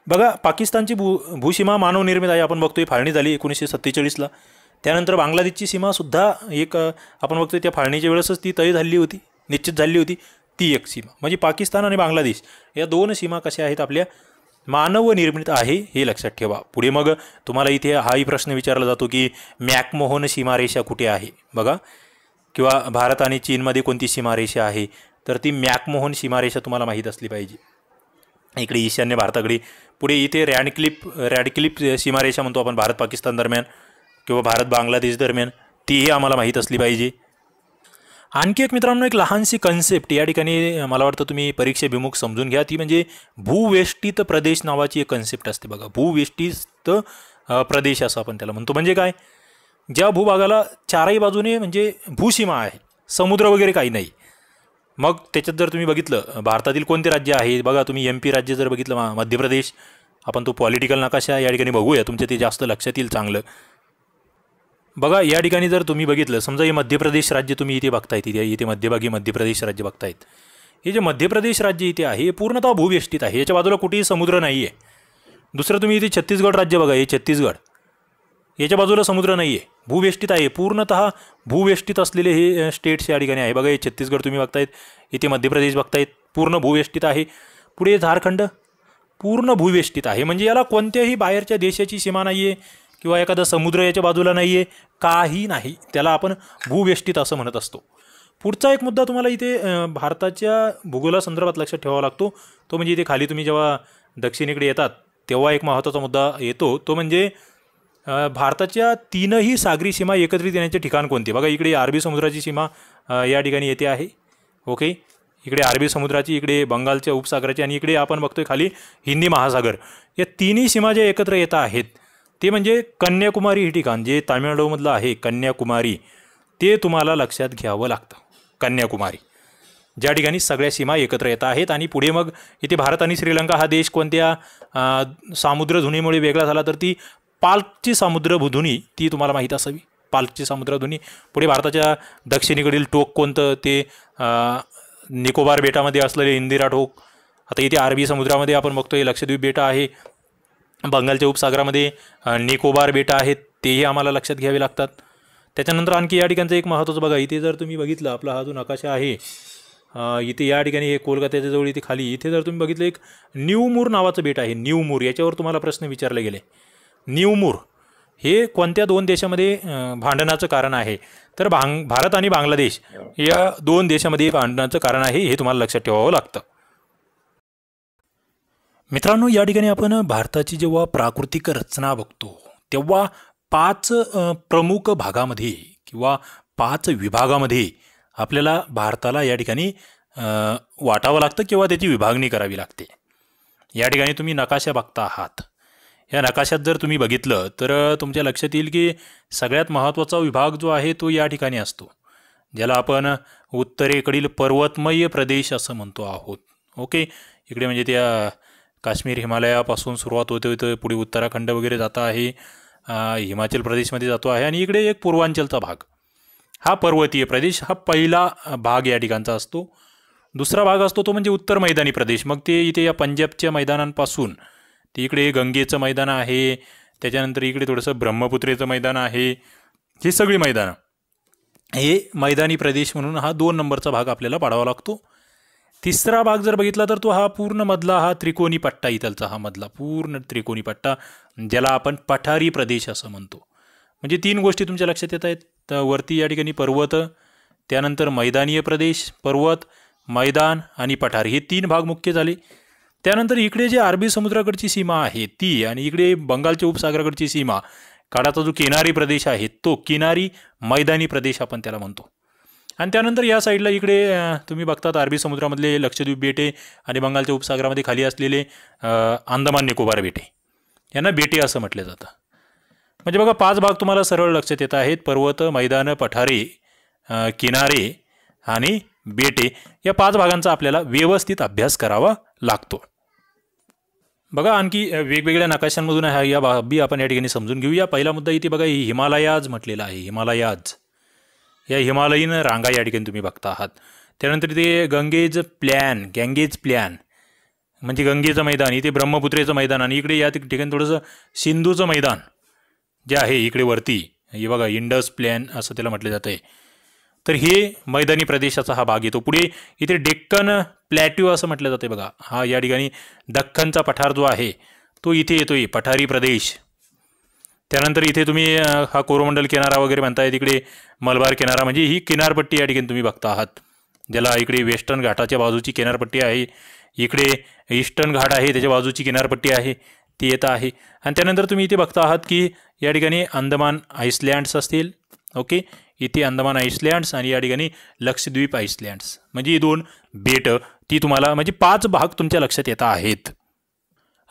[SPEAKER 1] बघा पाकिस्तानची भूसीमा मानवनिर्मित आहे, आपण बघतोय फाळणी झाली 1947ला. त्यानंतर बांगलादेशची सीमासुद्धा एक आपण बघतोय त्या फाळणीच्या वेळेसच ती तय झाली होती, निश्चित झाली होती, ती एक सीमा. म्हणजे पाकिस्तान आणि बांगलादेश या 2 सीमा कशा आहेत? आपल्या मानवनिर्मित आहे, हे लक्षात ठेवा. पुढे मग तुम्हाला इथे हाही प्रश्न विचारला जातो की मॅकमोहन सीमारेषा कुठे आहे? बघा, किंवा भारत आणि चीनमध्ये कोणती सीमारेषा आहे? तर ती मॅकमोहन सीमारेषा तुम्हाला माहीत असली पाहिजे. इकडे ईशान्य भारताकडे. पुढे इथे रॅडक्लिप सीमारेषा म्हणतो आपण भारत पाकिस्तान दरम्यान किंवा भारत बांगलादेश दरम्यान, तीही आम्हाला माहीत असली पाहिजे. आणखी एक मित्रांनो, एक लहानशी कन्सेप्ट या ठिकाणी मला वाटतं तुम्ही परीक्षेभिमुख समजून घ्या, ती म्हणजे भूवेष्टित प्रदेश नावाची एक कन्सेप्ट असते. बघा, भूवेष्टित प्रदेश असं आपण त्याला म्हणतो. म्हणजे काय? ज्या भूभागाला 4ही बाजूने म्हणजे भूसीमा आहे, समुद्र वगैरे काही नाही. मग त्याच्यात जर तुम्ही बघितलं भारतातील कोणते राज्य आहे? बघा तुम्ही MP राज्य जर बघितलं, मध्य प्रदेश, आपण तो पॉलिटिकल नकाशा या ठिकाणी बघूया, तुमच्या ते जास्त लक्षात येईल चांगलं. बघा या ठिकाणी जर तुम्ही बघितलं, समजा हे मध्य प्रदेश राज्य तुम्ही इथे बघतायत, इथे मध्यभागी मध्य प्रदेश राज्य बघतायत. हे जे मध्य प्रदेश राज्य इथे आहे हे पूर्णतः भूवेष्टित आहे, याच्या बाजूला कुठेही समुद्र नाही आहे. दुसरं तुम्ही इथे छत्तीसगड राज्य बघा, हे छत्तीसगड, याच्या बाजूला समुद्र नाही आहे, भूवेष्टित आहे, पूर्णतः भूवेष्टित असलेले हे स्टेट्स या ठिकाणी आहे. बघा हे छत्तीसगड तुम्ही बघतायत, इथे मध्य प्रदेश बघतायत, पूर्ण भूवेष्टित आहे. पुढे झारखंड पूर्ण भूवेष्टित आहे, म्हणजे याला कोणत्याही बाहेरच्या देशाची सीमा नाही आहे किंवा एखादा समुद्र याच्या बाजूला नाही आहे, काही नाही, त्याला आपण भूवेष्टित असं म्हणत असतो. पुढचा एक मुद्दा तुम्हाला इथे भारताच्या भूगोलासंदर्भात लक्षात ठेवावा लागतो, तो म्हणजे इथे खाली तुम्ही जेव्हा दक्षिणेकडे येतात तेव्हा एक महत्त्वाचा मुद्दा येतो, तो म्हणजे भारताच्या 3ही सागरी सीमा एकत्रित येण्याचे ठिकाण कोणते? बघा इकडे अरबी समुद्राची सीमा या ठिकाणी येते आहे. ओके, इकडे अरबी समुद्राची, इकडे बंगालच्या उपसागराची आणि इकडे आपण बघतोय खाली हिंदी महासागर. या 3ही सीमा ज्या एकत्र येत आहेत ते म्हणजे कन्याकुमारी हे ठिकाण जे तामिळनाडूमधलं आहे, कन्याकुमारी, ते तुम्हाला लक्षात घ्यावं लागतं. कन्याकुमारी ज्या ठिकाणी सगळ्या सीमा एकत्र येत आहेत. आणि पुढे मग इथे भारत आणि श्रीलंका हा देश कोणत्या सामुद्रधुनीमुळे वेगळा झाला? तर ती पाल्कची सामुद्रधुनी, ती तुम्हाला माहीत असावी, पाल्कची सामुद्रधुनी. पुढे भारताच्या दक्षिणेकडील टोक कोणतं? ते निकोबार बेटामध्ये असलेले इंदिरा टोक. आता इथे अरबी समुद्रामध्ये आपण बघतोय लक्षद्वीप बेटं आहे, बंगालच्या उपसागरामध्ये निकोबार बेटं आहेत, तेही आम्हाला लक्षात घ्यावे लागतात. त्याच्यानंतर आणखी या ठिकाणचं एक महत्त्वाचं बघा, इथे जर तुम्ही बघितलं आपला हा जो नकाशा आहे, इथे या ठिकाणी हे कोलकात्याच्या जवळ इथे खाली इथे जर तुम्ही बघितलं एक न्यूमूर नावाचं बेट आहे, न्यूमूर. याच्यावर तुम्हाला प्रश्न विचारले गेले, न्यूमूर हे कोणत्या 2 देशामध्ये भांडणाचं कारण आहे? तर भारत आणि बांगलादेश या दोन देशामध्ये भांडणाचं कारण आहे, हे तुम्हाला लक्षात ठेवावं लागतं. मित्रांनो, या ठिकाणी आपण भारताची जेव्हा प्राकृतिक रचना बघतो तेव्हा 5 प्रमुख भागामध्ये किंवा 5 विभागामध्ये आपल्याला भारताला या ठिकाणी वाटावं लागतं किंवा त्याची विभागणी करावी लागते. या ठिकाणी तुम्ही नकाशा बघता आहात. या नकाशात जर तुम्ही बघितलं तर तुमच्या लक्षात येईल की सगळ्यात महत्त्वाचा विभाग जो आहे तो या ठिकाणी असतो, ज्याला आपण उत्तरेकडील पर्वतमय प्रदेश असं म्हणतो आहोत. ओके, इकडे म्हणजे त्या काश्मीर हिमालयापासून सुरुवात होते पुढे उत्तराखंड वगैरे जाता आहे, हिमाचल प्रदेशमध्ये जातो आहे आणि इकडे एक पूर्वांचलचा भाग, हा पर्वतीय प्रदेश, हा पहिला भाग या ठिकाणचा असतो. दुसरा भाग असतो तो म्हणजे उत्तर मैदानी प्रदेश. मग ते इथे या पंजाबच्या मैदानांपासून ते इकडे गंगेचं मैदान आहे, त्याच्यानंतर इकडे थोडंसं ब्रह्मपुत्रेचं मैदान आहे, ही सगळी मैदानं, हे मैदानी प्रदेश म्हणून हा 2 नंबरचा भाग आपल्याला पाडावा लागतो. तिसरा भाग जर बघितला तर तो हा पूर्ण मधला हा त्रिकोणी पट्टा, इथलचा हा मधला पूर्ण त्रिकोणी पट्टा, ज्याला आपण पठारी प्रदेश असं म्हणतो. म्हणजे 3 गोष्टी तुमच्या लक्षात येत आहेत. तर वरती या ठिकाणी पर्वत, त्यानंतर मैदानीय प्रदेश, पर्वत, मैदान आणि पठार, हे 3 भाग मुख्य झाले. त्यानंतर इकडे जे अरबी समुद्राकडची सीमा आहे ती, आणि इकडे बंगालच्या उपसागराकडची सीमा, काळाचा जो किनारी प्रदेश आहे तो किनारी मैदानी प्रदेश आपण त्याला म्हणतो. आणि त्यानंतर या साईडला इकडे तुम्ही बघतात अरबी समुद्रामधले लक्षद्वीप बेटे आणि बंगालच्या उपसागरामध्ये खाली असलेले अंदमान निकोबार बेटे, यांना बेटे असं म्हटलं जातं. म्हणजे बघा 5 भाग तुम्हाला सरळ लक्षात येत आहेत. पर्वत, मैदान, पठारे, किनारे आणि बेटे, या 5 भागांचा आपल्याला व्यवस्थित अभ्यास करावा लागतो. बघा आणखी वेगवेगळ्या नकाशांमधून या बाबी आपण या ठिकाणी समजून घेऊया. पहिला मुद्दा इथे बघा, हिमालयाज म्हटलेला आहे. हिमालयाज, या हिमालयीन रांगा या ठिकाणी तुम्ही बघता आहात. त्यानंतर इथे गंगेज प्लॅन म्हणजे गंगेचं मैदान, इथे ब्रह्मपुत्रेचं मैदान, आणि इकडे या ठिकाणी थोडंसं सिंधूचं मैदान जे आहे इकडे वरती, हे बघा इंडस प्लॅन असं त्याला म्हटलं जातं आहे. तर हे मैदानी प्रदेशाचा हा भाग येतो. पुढे इथे डेक्कन प्लॅट्यू असं म्हटलं जातं बघा, हा या ठिकाणी दख्खनचा पठार जो आहे तो इथे येतोय, पठारी प्रदेश. त्यानंतर इथे तुम्ही हा कोरोमंडल किनारा वगैरे म्हणताय, तिकडे मलबार किनारा, म्हणजे ही किनारपट्टी या ठिकाणी तुम्ही बघता आहात, ज्याला इकडे वेस्टर्न घाटाच्या बाजूची किनारपट्टी आहे, इकडे ईस्टर्न घाट आहे त्याच्या बाजूची किनारपट्टी आहे ती येत आहे. आणि त्यानंतर तुम्ही इथे बघता आहात की या ठिकाणी अंदमान आईसलँड्स असतील. ओके, इथे अंदमान आईसलँड्स आणि या ठिकाणी लक्षद्वीप आईसलँड्स, म्हणजे ही 2 बेट, ती तुम्हाला म्हणजे 5 भाग तुमच्या लक्षात येत आहेत.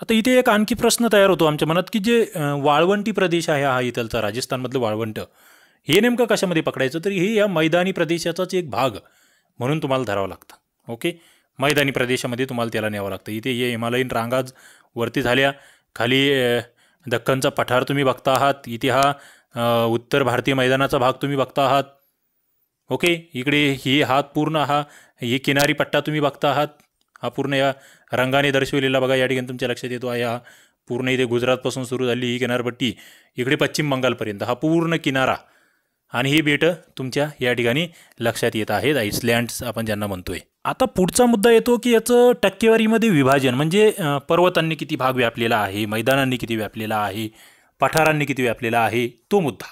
[SPEAKER 1] आता इथे एक आणखी प्रश्न तयार होतो आमच्या मनात की जे वाळवंटी प्रदेश आहे हा इथलचा राजस्थानमधलं वाळवंट, हे नेमकं कशामध्ये पकडायचं? तर हे या मैदानी प्रदेशाचाच एक भाग म्हणून तुम्हाला धरावं लागतं. ओके, मैदानी प्रदेशामध्ये तुम्हाला त्याला न्यावं लागतं. इथे हे हिमालयीन रांगाज वरती झाल्या, खाली दख्खनचा पठार तुम्ही बघता आहात, इथे हा उत्तर भारतीय मैदानाचा भाग तुम्ही बघता आहात. ओके, इकडे ही पूर्ण ही किनारी पट्टा तुम्ही बघता आहात, हा पूर्ण या रंगाने दर्शवलेला बघा या ठिकाणी तुमच्या लक्षात येतो आहे. हा पूर्ण इथे गुजरातपासून सुरू झाली ही किनारपट्टी, इकडे पश्चिम बंगालपर्यंत हा पूर्ण किनारा, आणि ही बेटं तुमच्या या ठिकाणी लक्षात येत आहेत, आईसलँड्स आपण ज्यांना म्हणतोय. आता पुढचा मुद्दा येतो की याचं टक्केवारीमध्ये विभाजन, म्हणजे पर्वतांनी किती भाग व्यापलेला आहे, मैदानांनी किती व्यापलेला आहे, पठारांनी किती व्यापलेला आहे, तो मुद्दा.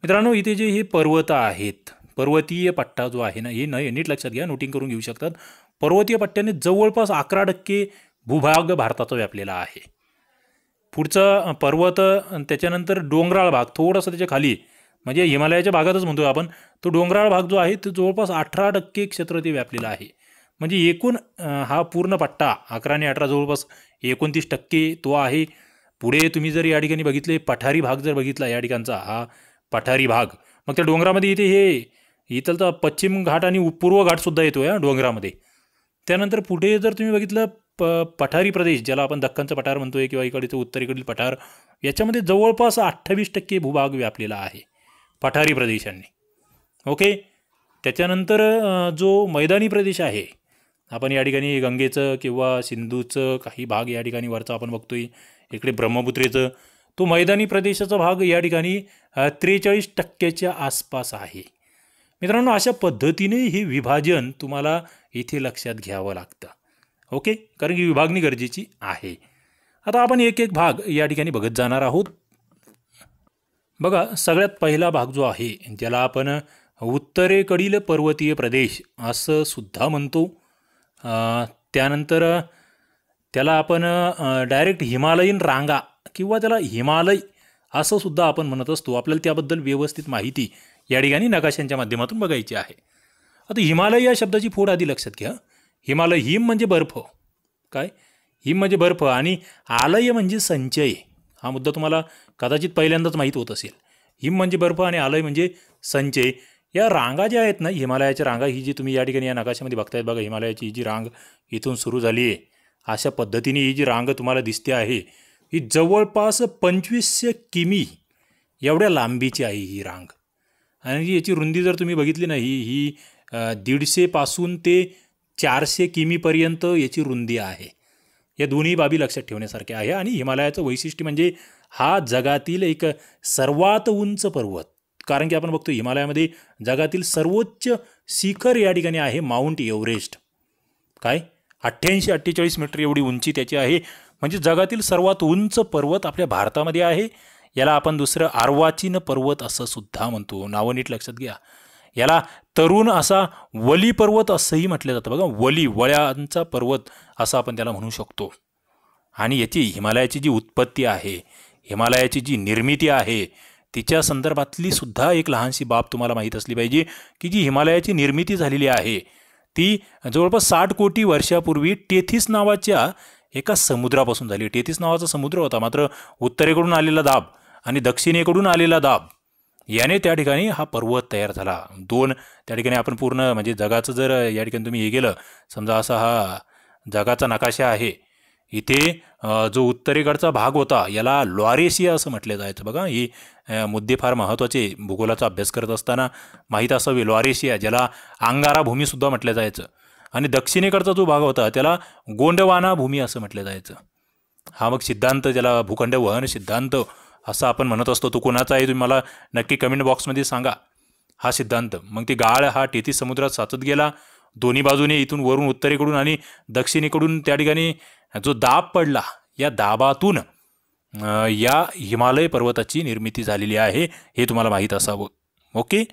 [SPEAKER 1] मित्रांनो, इथे जे हे पर्वत आहेत, पर्वतीय पट्टा जो आहे ना, हे नीट लक्षात घ्या, नोटिंग करून घेऊ शकतात. पर्वतीय पट्ट्याने जवळपास 11% भूभाग भारताचा व्यापलेला आहे. पुढचं पर्वत, त्याच्यानंतर डोंगराळ भाग थोडासा त्याच्या खाली, म्हणजे हिमालयाच्या भागातच म्हणतो आपण, तो डोंगराळ भाग जो आहे तो जवळपास 18% क्षेत्र ते व्यापलेला आहे. म्हणजे एकूण हा पूर्ण पट्टा 11 आणि 18 जवळपास 29% तो आहे. पुढे तुम्ही जर या ठिकाणी बघितले पठारी भाग जर बघितला, या ठिकाणचा हा पठारी भाग, मग त्या डोंगरामध्ये इथे हे इथलचा पश्चिम घाट आणि पूर्व घाटसुद्धा येतो या डोंगरामध्ये. त्यानंतर पुढे जर तुम्ही बघितलं पठारी प्रदेश, ज्याला आपण दख्खनचा पठार म्हणतोय किंवा इकडचं उत्तरेकडील पठार, याच्यामध्ये जवळपास 28% भूभाग व्यापलेला आहे पठारी प्रदेशांनी. ओके, त्याच्यानंतर जो मैदानी प्रदेश आहे, आपण या ठिकाणी गंगेचं किंवा सिंधूचं काही भाग या ठिकाणी वरचा आपण बघतोय, इकडे ब्रह्मपुत्रेचं, तो मैदानी प्रदेशाचा भाग या ठिकाणी 43% आसपास आहे. मित्रांनो, अशा पद्धतीने हे विभाजन तुम्हाला इथे लक्षात घ्यावं लागतं. ओके, कारण की विभागणी गरजेची आहे. आता आपण एक एक भाग या ठिकाणी बघत जाणार आहोत. बघा, सगळ्यात पहिला भाग जो आहे ज्याला आपण उत्तरेकडील पर्वतीय प्रदेश असं सुद्धा म्हणतो. त्यानंतर त्याला आपण डायरेक्ट हिमालयीन रांगा किंवा त्याला हिमालय असं सुद्धा आपण म्हणत असतो. आपल्याला त्याबद्दल व्यवस्थित माहिती या ठिकाणी नकाशांच्या माध्यमातून बघायची आहे. आता हिमालय या शब्दाची फोड आधी लक्षात घ्या. हिमालय, हिम म्हणजे बर्फ, काय हिम म्हणजे बर्फ, आणि आलय म्हणजे संचय. हा मुद्दा तुम्हाला कदाचित पहिल्यांदाच माहीत होत असेल. हिम म्हणजे बर्फ आणि आलय म्हणजे संचय. या रांगा ज्या आहेत ना, हिमालयाच्या रांगा, ही जी तुम्ही या ठिकाणी या नकाशामध्ये बघतायत बघा, हिमालयाची जी रांग इथून सुरू झाली आहे, अशा पद्धतीने ही जी रांग तुम्हाला दिसते आहे, ही जवळपास 2500 किमी एवढ्या लांबीची आहे ही रांग. आणि याची रुंदी जर तुम्ही बघितली नाही, ही 150 पासून ते 400 किमीपर्यंत याची रुंदी आहे. या दोन्ही बाबी लक्षात ठेवण्यासारख्या आहे. आणि हिमालयाचं वैशिष्ट्य म्हणजे हा जगातील एक सर्वात उंच पर्वत. कारण की आपण बघतो हिमालयामध्ये जगातील सर्वोच्च शिखर या ठिकाणी आहे माउंट एव्हरेस्ट. काय 88-48 मीटर एवढी उंची त्याची आहे. म्हणजे जगातील सर्वात उंच पर्वत आपल्या भारतामध्ये आहे. याला आपण दुसरं अर्वाचीन पर्वत असं सुद्धा म्हणतो. नावं नीट लक्षात घ्या. याला तरुण असा वली पर्वत असंही म्हटलं जातं बघा. वली, वळ्यांचा पर्वत असं आपण त्याला म्हणू शकतो. आणि याची हिमालयाची जी उत्पत्ती आहे, हिमालयाची जी निर्मिती आहे, तिच्या संदर्भातली सुद्धा एक लहानशी बाब तुम्हाला माहीत असली पाहिजे की जी हिमालयाची निर्मिती झालेली आहे ती जवळपास 60 कोटी वर्षापूर्वी टेथिस नावाच्या एका समुद्रापासून झाली. टेथिस नावाचा समुद्र होता, मात्र उत्तरेकडून आलेला दाब आणि दक्षिणेकडून आलेला दाब याने त्या ठिकाणी हा पर्वत तयार झाला. दोन त्या ठिकाणी आपण पूर्ण म्हणजे जगाचं जर या ठिकाणी तुम्ही हे गेलं, समजा असा हा जगाचा नकाशा आहे, इथे जो उत्तरेकडचा भाग होता याला लॉरेशिया असं म्हटलं जायचं बघा. ही मुद्दे फार महत्त्वाचे भूगोलाचा अभ्यास करत असताना माहीत असावे. लॉरेशिया, ज्याला अंगारा भूमीसुद्धा म्हटलं जायचं. आणि दक्षिणेकडचा जो भाग होता त्याला गोंडवाना भूमी असं म्हटलं जायचं. हा मग सिद्धांत, ज्याला भूखंड वहन सिद्धांत असं आपण म्हणत असतो, तो कोणाचा आहे तुम्ही मला नक्की कमेंट बॉक्समध्ये सांगा हा सिद्धांत. मग ती गाळ हा टेथिस समुद्रात साचत गेला. दोन्ही बाजूने इथून वरून उत्तरेकडून आणि दक्षिणेकडून त्या ठिकाणी जो दाब पडला, या दाबातून या हिमालय पर्वताची निर्मिती झालेली आहे, हे तुम्हाला माहीत असावं. ओके,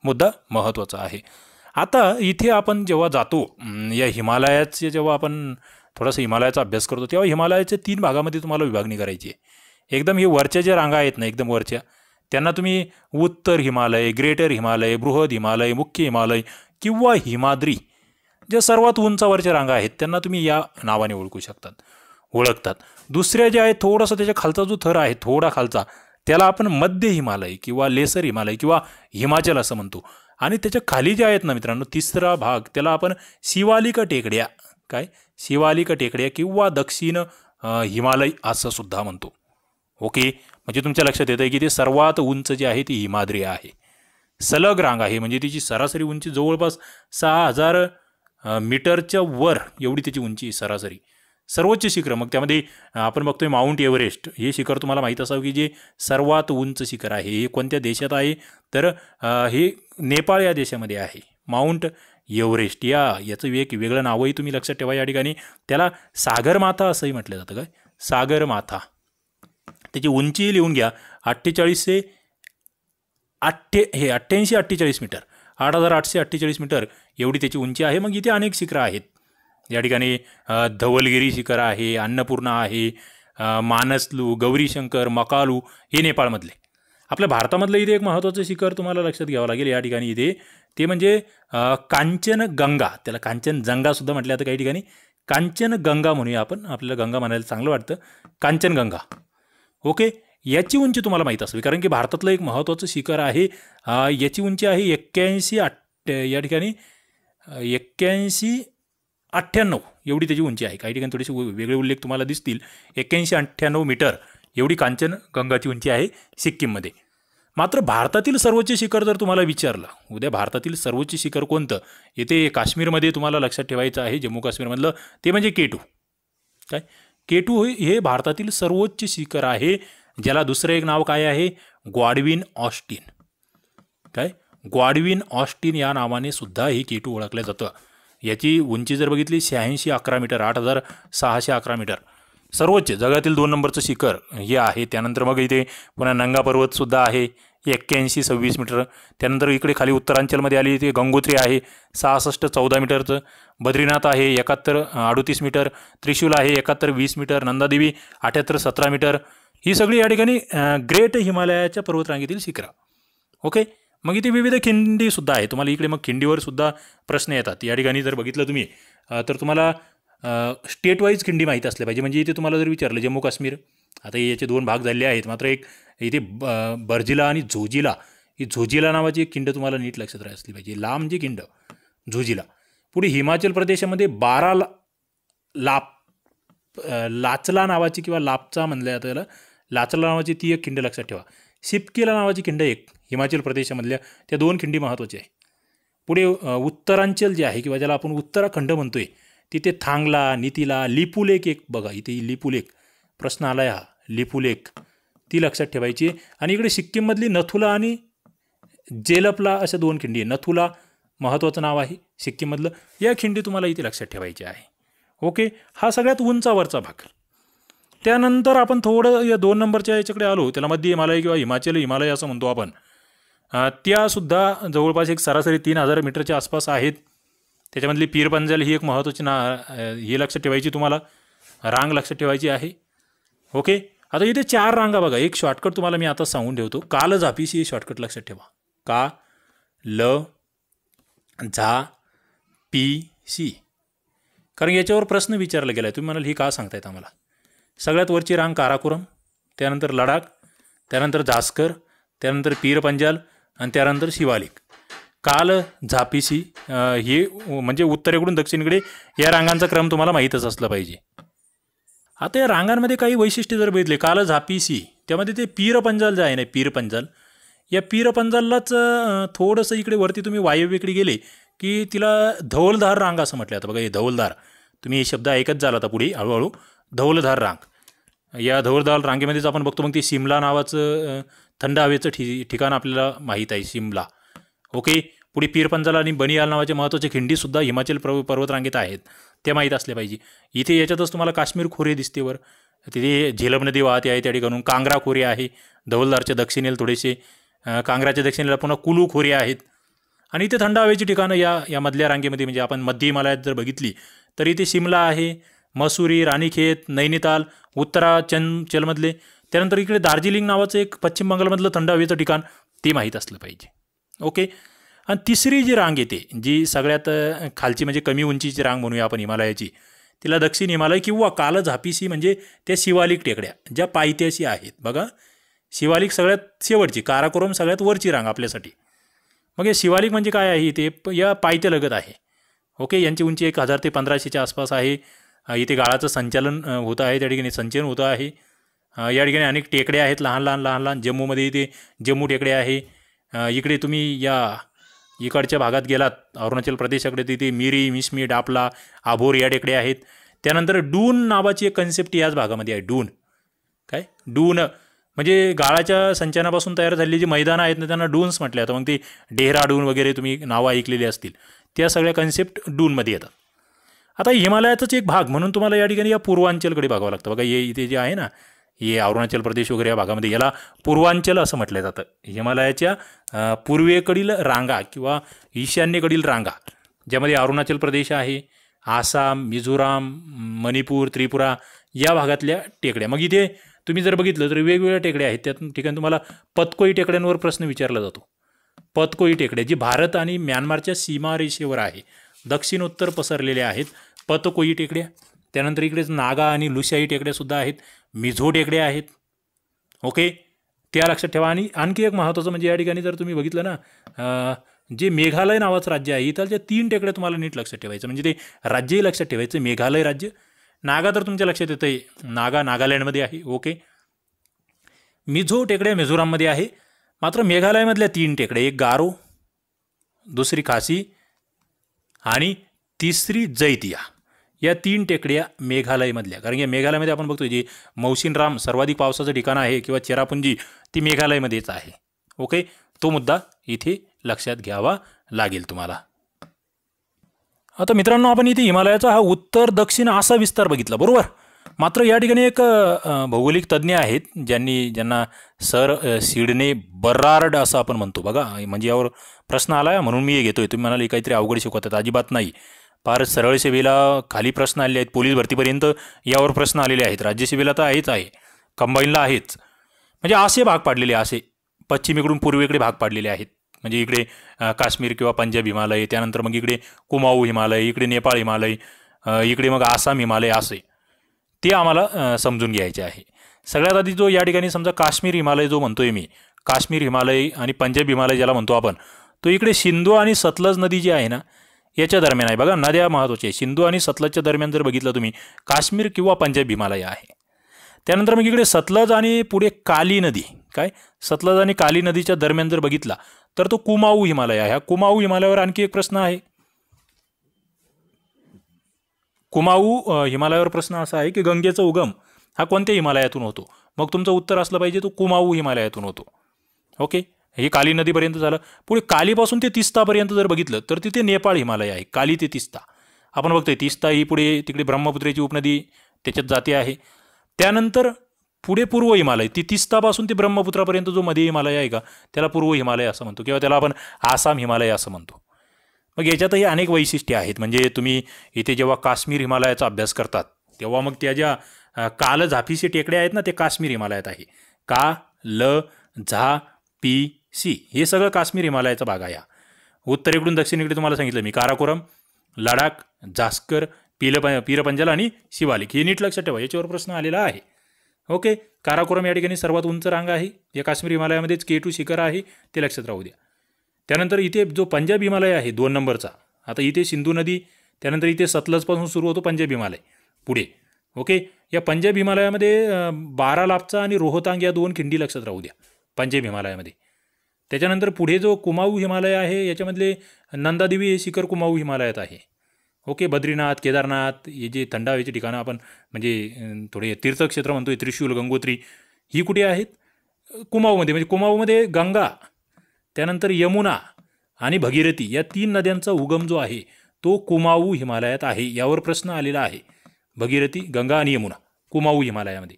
[SPEAKER 1] मुद्दा महत्त्वाचा आहे. आता इथे आपण जेव्हा जातो या हिमालयाचे, जेव्हा आपण थोडासा हिमालयाचा अभ्यास करतो, तेव्हा हिमालयाच्या 3 भागामध्ये तुम्हाला विभागणी करायची आहे. एकदम ही वरच्या ज्या रांगा आहेत ना, एकदम वरच्या, त्यांना तुम्ही उत्तर हिमालय, ग्रेटर हिमालय, बृहद हिमालय, मुख्य हिमालय किंवा हिमाद्री, ज्या सर्वात उंचावरच्या रांगा आहेत त्यांना तुम्ही या नावाने ओळखतात. दुसऱ्या ज्या आहेत, थोडासा त्याच्या खालचा जो थर आहे, थोडा खालचा, त्याला आपण मध्य हिमालय किंवा लेसर हिमालय किंवा हिमाचल असं म्हणतो. आणि त्याच्या खाली जे आहेत ना मित्रांनो, तिसरा भाग, त्याला आपण शिवालिक टेकड्या, शिवालिक टेकड्या किंवा दक्षिण हिमालय असं सुद्धा म्हणतो. ओके, म्हणजे तुमच्या लक्षात येतं की ते सर्वात उंच जे आहे ती हिमाद्री आहे. सलग रांग आहे, म्हणजे तिची सरासरी उंची जवळपास 6000 मीटरच्या वर एवढी त्याची उंची सरासरी. सर्वोच्च शिखर, मग त्यामध्ये आपण बघतोय माउंट एव्हरेस्ट, हे शिखर तुम्हाला माहीत असावं की जे सर्वात उंच शिखर आहे. हे कोणत्या देशात आहे तर हे नेपाळ या देशामध्ये आहे. माउंट एव्हरेस्ट याचं एक वेगळं नावही तुम्ही लक्षात ठेवा. या ठिकाणी त्याला सागरमाथा असंही म्हटलं जातं. सागरमाथा. त्याची उंची लिहून घ्या, 88-48 मीटर, 8848 मीटर एवढी त्याची उंची आहे. मग इथे अनेक शिखरं आहेत या ठिकाणी. धवलगिरी शिखर आहे, अन्नपूर्णा आहे, मानसलू, गौरीशंकर, मकालू, हे नेपाळमधले. आपल्या भारतामधलं इथे एक महत्त्वाचं शिखर तुम्हाला लक्षात घ्यावं लागेल या ठिकाणी इथे, ते म्हणजे कांचनगंगा. त्याला कांचनजंगा सुद्धा म्हटलं जातं काही ठिकाणी. कांचनगंगा म्हणूया आपण, आपल्याला गंगा म्हणायला चांगलं वाटतं. कांचनगंगा. ओके, याची उंची तुम्हाला माहीत असावी, कारण की भारतातलं एक महत्त्वाचं शिखर आहे. याची उंची आहे 81 या ठिकाणी 81-98 एवढी त्याची उंची आहे. काही ठिकाणी थोडेसे वेगळे उल्लेख तुम्हाला दिसतील. 81-98 मीटर एवढी कांचनगंगाची उंची आहे सिक्कीममध्ये. मात्र भारतातील सर्वोच्च शिखर जर तुम्हाला विचारलं, उद्या भारतातील सर्वोच्च शिखर कोणतं, येथे काश्मीरमध्ये तुम्हाला लक्षात ठेवायचं आहे, जम्मू काश्मीरमधलं, ते म्हणजे K2. K2 हे भारतातील सर्वोच्च शिखर आहे, ज्याला दुसरं एक नाव काय आहे, गॉडविन ऑस्टिन. गॉडविन ऑस्टिन या नावाने सुद्धा हे K2 ओळखलं जातं. याची उंची जर बघितली 86-11 मीटर, 8611 मीटर सर्वोच्च जगातील 2 नंबरचं शिखर हे आहे. त्यानंतर मग इथे पुन्हा नंगा पर्वतसुद्धा आहे 81-26 मीटर. त्यानंतर इकडे खाली उत्तरांचलमध्ये आली ते गंगोत्री आहे 66-14 मीटरचं. बद्रीनाथ आहे 71-38 मीटर. त्रिशूल आहे 71-20 मीटर. नंदादेवी 78-17 मीटर. ही सगळी या ठिकाणी ग्रेट हिमालयाच्या पर्वतरांगेतील शिखरं. ओके, मग इथे विविध खिंडीसुद्धा आहे. तुम्हाला इकडे मग खिंडीवर सुद्धा प्रश्न येतात. या ठिकाणी जर बघितलं तुम्ही तर तुम्हाला स्टेट वाईज खिंडी माहीत असल्या पाहिजे. म्हणजे इथे तुम्हाला जर विचारलं जम्मू काश्मीर, आता याचे 2 भाग झाले आहेत, मात्र एक इथे बर्जिला आणि झोजिला, ही झोजिला नावाची एक खिंड तुम्हाला नीट लक्षात राहायला असली पाहिजे. लांब जी खिंड झोजिला. पुढे हिमाचल प्रदेशामध्ये 12 लाचला नावाची किंवा लापचा म्हणलं जातं त्याला, लाचला नावाची ती एक खिंड लक्षात ठेवा. सिपकेला नावाची खिंड एक हिमाचल प्रदेशामधल्या, त्या 2 खिंडी महत्त्वाच्या आहे. पुढे उत्तरांचल जे आहे किंवा ज्याला आपण उत्तराखंड म्हणतोय, तिथे थांगला, नितिला, लिपुलेक एक बघा, इथे लिपुलेक प्रश्न आला आहे हा, लिपुलेक ती लक्षात ठेवायची. आणि इकडे सिक्कीममधली नथुला आणि जेलपला अशा 2 खिंडी आहे. नथुला महत्त्वाचं नाव आहे सिक्कीममधलं. या खिंडी तुम्हाला इथे लक्षात ठेवायची आहे. ओके, हा सगळ्यात उंचावरचा भाग. त्यानंतर आपण थोडं या 2 नंबरच्या याच्याकडे आलो, त्याला मध्य हिमालय किंवा हिमाचल हिमालय असं म्हणतो आपण. त्यासुद्धा जवळपास एक सरासरी 3000 मीटरच्या आसपास आहेत. त्याच्यामधली पीर पंजाल ही एक महत्त्वाची ही लक्षात ठेवायची, तुम्हाला रांग लक्षात ठेवायची आहे. ओके, आता इथे 4 रांगा बघा. एक शॉर्टकट तुम्हाला मी आता सांगून ठेवतो. काल झापीसी हे शॉर्टकट लक्षात ठेवा. का ल झा पी सी, कारण याच्यावर प्रश्न विचारला गेला आहे. तुम्ही म्हणाल ही का सांगतायत आम्हाला. सगळ्यात वरची रांग काराकोरम, त्यानंतर लडाख, त्यानंतर जास्कर, त्यानंतर पीर पंजाल आणि त्यानंतर शिवालिक. काल झापीसी हे म्हणजे उत्तरेकडून दक्षिणेकडे या रांगांचा क्रम तुम्हाला माहीतच असला पाहिजे. आता या रांगांमध्ये काही वैशिष्ट्य जर बघितले, काल झापीसी त्यामध्ये ते पीर पंजाल जे आहे ना, पीर पंजाल, या पीर पंजाललाच थोडंसं इकडे वरती तुम्ही वायव्येकडे गेले की तिला धौलधार रांग असं म्हटलं जातं. बघा हे धौलधार, तुम्ही हे शब्द ऐकत झाला आता पुढे हळूहळू. धौलधार रांग, या धौलधार रांगेमध्येच आपण बघतो मग ते शिमला नावाचं थंड हवेचं ठिकाण आपल्याला माहीत आहे, शिमला. ओके, पुढे पीर पंजाल आणि बनियाल नावाचे महत्त्वाचे खिंडीसुद्धा हिमाचल पर्वतरांगेत आहेत, ते माहीत असले पाहिजे. इथे याच्यातच तुम्हाला काश्मीर खोरे दिसते वर, तिथे झेलम नदी वाहते आहे त्या ठिकाणून. कांगरा खोरे आहे धौलधारच्या दक्षिणेला थोडेसे, कांगराच्या दक्षिणेला पुन्हा कुलू खोरे आहेत. आणि इथे थंड हवेची ठिकाणं या मधल्या रांगेमध्ये म्हणजे आपण मध्य हिमालयात जर बघितली तर इथे शिमला आहे, मसुरी, राणीखेत, नैनिताल उत्तरांचलमधले. त्यानंतर इकडे दार्जिलिंग नावाचं एक पश्चिम बंगालमधलं थंड हवेचं ठिकाण, ते माहीत असलं पाहिजे. ओके, आणि तिसरी जी रांग येते जी सगळ्यात खालची म्हणजे कमी उंचीची रांग म्हणूया आपण हिमालयाची, तिला दक्षिण हिमालय किंवा काल झापीसी म्हणजे त्या शिवालिक टेकड्या ज्या पायथ्याशी आहेत. बघा शिवालिक सगळ्यात शेवटची, काराकोरम सगळ्यात वरची रांग आपल्यासाठी. मग हे शिवालिक म्हणजे काय आहे, ते या पायथ्यालगत आहे. ओके, यांची उंची 1000 ते 1500च्या आसपास आहे. इथे गाळाचं संचालन होतं आहे, त्या ठिकाणी संचयन होतं आहे. या ठिकाणी अनेक टेकड्या आहेत, लहान लहान. जम्मूमध्ये इथे जम्मू टेकड्या आहे. इकडे तुम्ही या इकडच्या भागात गेलात अरुणाचल प्रदेशाकडे, तिथे मिरी, मिसमी, डापला, आभोर या टेकड्या आहेत. त्यानंतर डून नावाची एक कन्सेप्ट याच भागामध्ये आहे. डून काय, डून म्हणजे गाळाच्या संचयनापासून तयार झालेली जी मैदानं आहेत ना त्यांना डून्स म्हटलं जातं. मग ते डेहराडून वगैरे तुम्ही नावं ऐकलेली असतील, त्या सगळ्या कन्सेप्ट डूनमध्ये येतात. आता हिमालयाचाच एक भाग म्हणून तुम्हाला या ठिकाणी या पूर्वांचलकडे बघावं लागतं. बघा हे इथे जे आहे ना, हे अरुणाचल प्रदेश वगैरे या भागामध्ये याला पूर्वांचल असं म्हटलं जातं. हिमालयाच्या पूर्वेकडील रांगा किंवा ईशान्येकडील रांगा, ज्यामध्ये अरुणाचल प्रदेश आहे, आसाम, मिझोराम, मणिपूर, त्रिपुरा या भागातल्या टेकड्या. मग इथे तुम्ही जर बघितलं तर वेगवेगळ्या टेकड्या आहेत. त्या ठिकाणी तुम्हाला पतकोई टेकड्यांवर प्रश्न विचारला जातो. पतकोई टेकड्या जी भारत आणि म्यानमारच्या सीमारेषेवर आहे, दक्षिण उत्तर पसरलेल्या आहेत पतकोई टेकड्या. त्यानंतर इकडेच नागा आणि लुशाई टेकड्यासुद्धा आहेत, मिझो टेकड्या आहेत. ओके, त्या लक्षात ठेवा. आणि आणखी एक महत्त्वाचं म्हणजे या ठिकाणी जर तुम्ही बघितलं ना, जे मेघालय नावाचं राज्य आहे, इथल्या 3 टेकड्या तुम्हाला नीट लक्षात ठेवायचं, म्हणजे ते राज्यही लक्षात ठेवायचं. मेघालय राज्य, नागा तर तुमच्या लक्षात येतं आहे, नागा नागालँडमध्ये आहे. ओके, मिझो टेकड्या मिझोराममध्ये आहे. मात्र मेघालयमधल्या 3 टेकड्या, एक गारो, दुसरी खासी आणि तिसरी जैतिया, या 3 टेकड्या मेघालयमधल्या. कारण की मेघालयमध्ये आपण बघतो जे मौसिनराम सर्वाधिक पावसाचं ठिकाण आहे किंवा चेरापुंजी, ती मेघालयमध्येच आहे. ओके, तो मुद्दा इथे लक्षात घ्यावा लागेल तुम्हाला. आता मित्रांनो, आपण इथे हिमालयाचा हा उत्तर दक्षिण असा विस्तार बघितला, बरोबर. मात्र या ठिकाणी एक भौगोलिक तज्ज्ञ आहेत ज्यांना सर सिडने बर्रार्ड असं आपण म्हणतो बघा. म्हणजे यावर प्रश्न आला म्हणून मी हे घेतोय. तुम्ही म्हणाले काहीतरी अवघड शिकवतात, अजिबात नाही. फार सरळ सेवेला खाली प्रश्न आलेले आहेत, पोलीस भरतीपर्यंत यावर प्रश्न आलेले आहेत, राज्यसेवेला तर आहेच आहे, कंबाईनला आहेच. म्हणजे असे भाग पाडलेले, असे पश्चिमेकडून पूर्वेकडे भाग पाडलेले आहेत. म्हणजे इकडे काश्मीर किंवा पंजाब हिमालय, त्यानंतर मग इकडे कुमाऊ हिमालय, इकडे नेपाळ हिमालय, इकडे मग आसाम हिमालय, असे ते आम्हाला समजून घ्यायचे आहे. सगळ्यात आधी जो या ठिकाणी समजा काश्मीर हिमालय जो म्हणतोय मी, काश्मीर हिमालय आणि पंजाब हिमालय ज्याला म्हणतो आपण, तो इकडे सिंधू आणि सतलज नदी जी आहे ना याच्या दरम्यान आहे. बघा नद्या महत्त्वाच्या आहे. सिंधू आणि सतलजच्या दरम्यान जर बघितलं तुम्ही, काश्मीर किंवा पंजाब हिमालय आहे. त्यानंतर मग इकडे सतलज आणि पुढे काली नदी, काय सतलज आणि काली नदीच्या दरम्यान जर बघितला तर तो कुमाऊ हिमालय आहे. ह्या कुमाऊ हिमालयावर आणखी एक प्रश्न आहे. कुमाऊ हिमालयावर प्रश्न असा आहे की गंगेचा उगम हा कोणत्या हिमालयातून होतो? मग तुमचं उत्तर असलं पाहिजे तो कुमाऊ हिमालयातून होतो. ओके, हे काली नदीपर्यंत झालं. पुढे कालीपासून ते तिस्तापर्यंत जर बघितलं तर तिथे नेपाळ हिमालय आहे. काली ते तिस्ता आपण बघतोय. तिस्ता ही पुढे तिकडे ब्रह्मपुत्रेची उपनदी त्याच्यात जाते आहे. त्यानंतर पुढे पूर्व हिमालय, ती तिस्तापासून ते ब्रह्मपुत्रापर्यंत जो मध्ये हिमालय आहे का त्याला पूर्व हिमालय असं म्हणतो, किंवा त्याला आपण आसाम हिमालय असं म्हणतो. मग याच्यातही अनेक वैशिष्ट्ये आहेत. म्हणजे तुम्ही इथे जेव्हा काश्मीर हिमालयाचा अभ्यास करतात तेव्हा मग त्या ज्या काल झापीसी टेकड्या आहेत ना ते काश्मीर हिमालयात आहे. का ल झा पी सी हे सगळं काश्मीर हिमालयाचा भाग आहे. उत्तरेकडून दक्षिणेकडे तुम्हाला सांगितलं मी, काराकोरम, लडाख, जास्कर, पीरपंजल आणि शिवालिक. हे नीट लक्षात ठेवा, याच्यावर प्रश्न आलेला आहे. ओके, काराकोरम या ठिकाणी सर्वात उंच रांग आहे या काश्मीर हिमालयामध्येच. K2 शिखर आहे, ते लक्षात राहू द्या. त्यानंतर इथे जो पंजाब हिमालय आहे 2 नंबरचा, आता इथे सिंधू नदी, त्यानंतर इथे सतलजपासून सुरू होतो पंजाब हिमालय पुढे. ओके, या पंजाब हिमालयामध्ये बारालापचा आणि रोहतांग या 2 खिंडी लक्षात राहू द्या पंजाब हिमालयामध्ये. त्याच्यानंतर पुढे जो कुमाऊ हिमालय आहे याच्यामधले नंदादेवी हे शिखर कुमाऊ हिमालयात आहे. ओके, बद्रीनाथ, केदारनाथ हे जे थंड हवेचे ठिकाणं आपण म्हणजे थोडे तीर्थक्षेत्र म्हणतोय, त्रिशूल, गंगोत्री, ही कुठे आहेत? कुमाऊमध्ये. म्हणजे कुमाऊमध्ये गंगा, त्यानंतर यमुना आणि भगीरथी या 3 नद्यांचा उगम जो आहे तो कुमाऊ हिमालयात आहे. यावर प्रश्न आलेला आहे. भगीरथी, गंगा आणि यमुना कुमाऊ हिमालयामध्ये.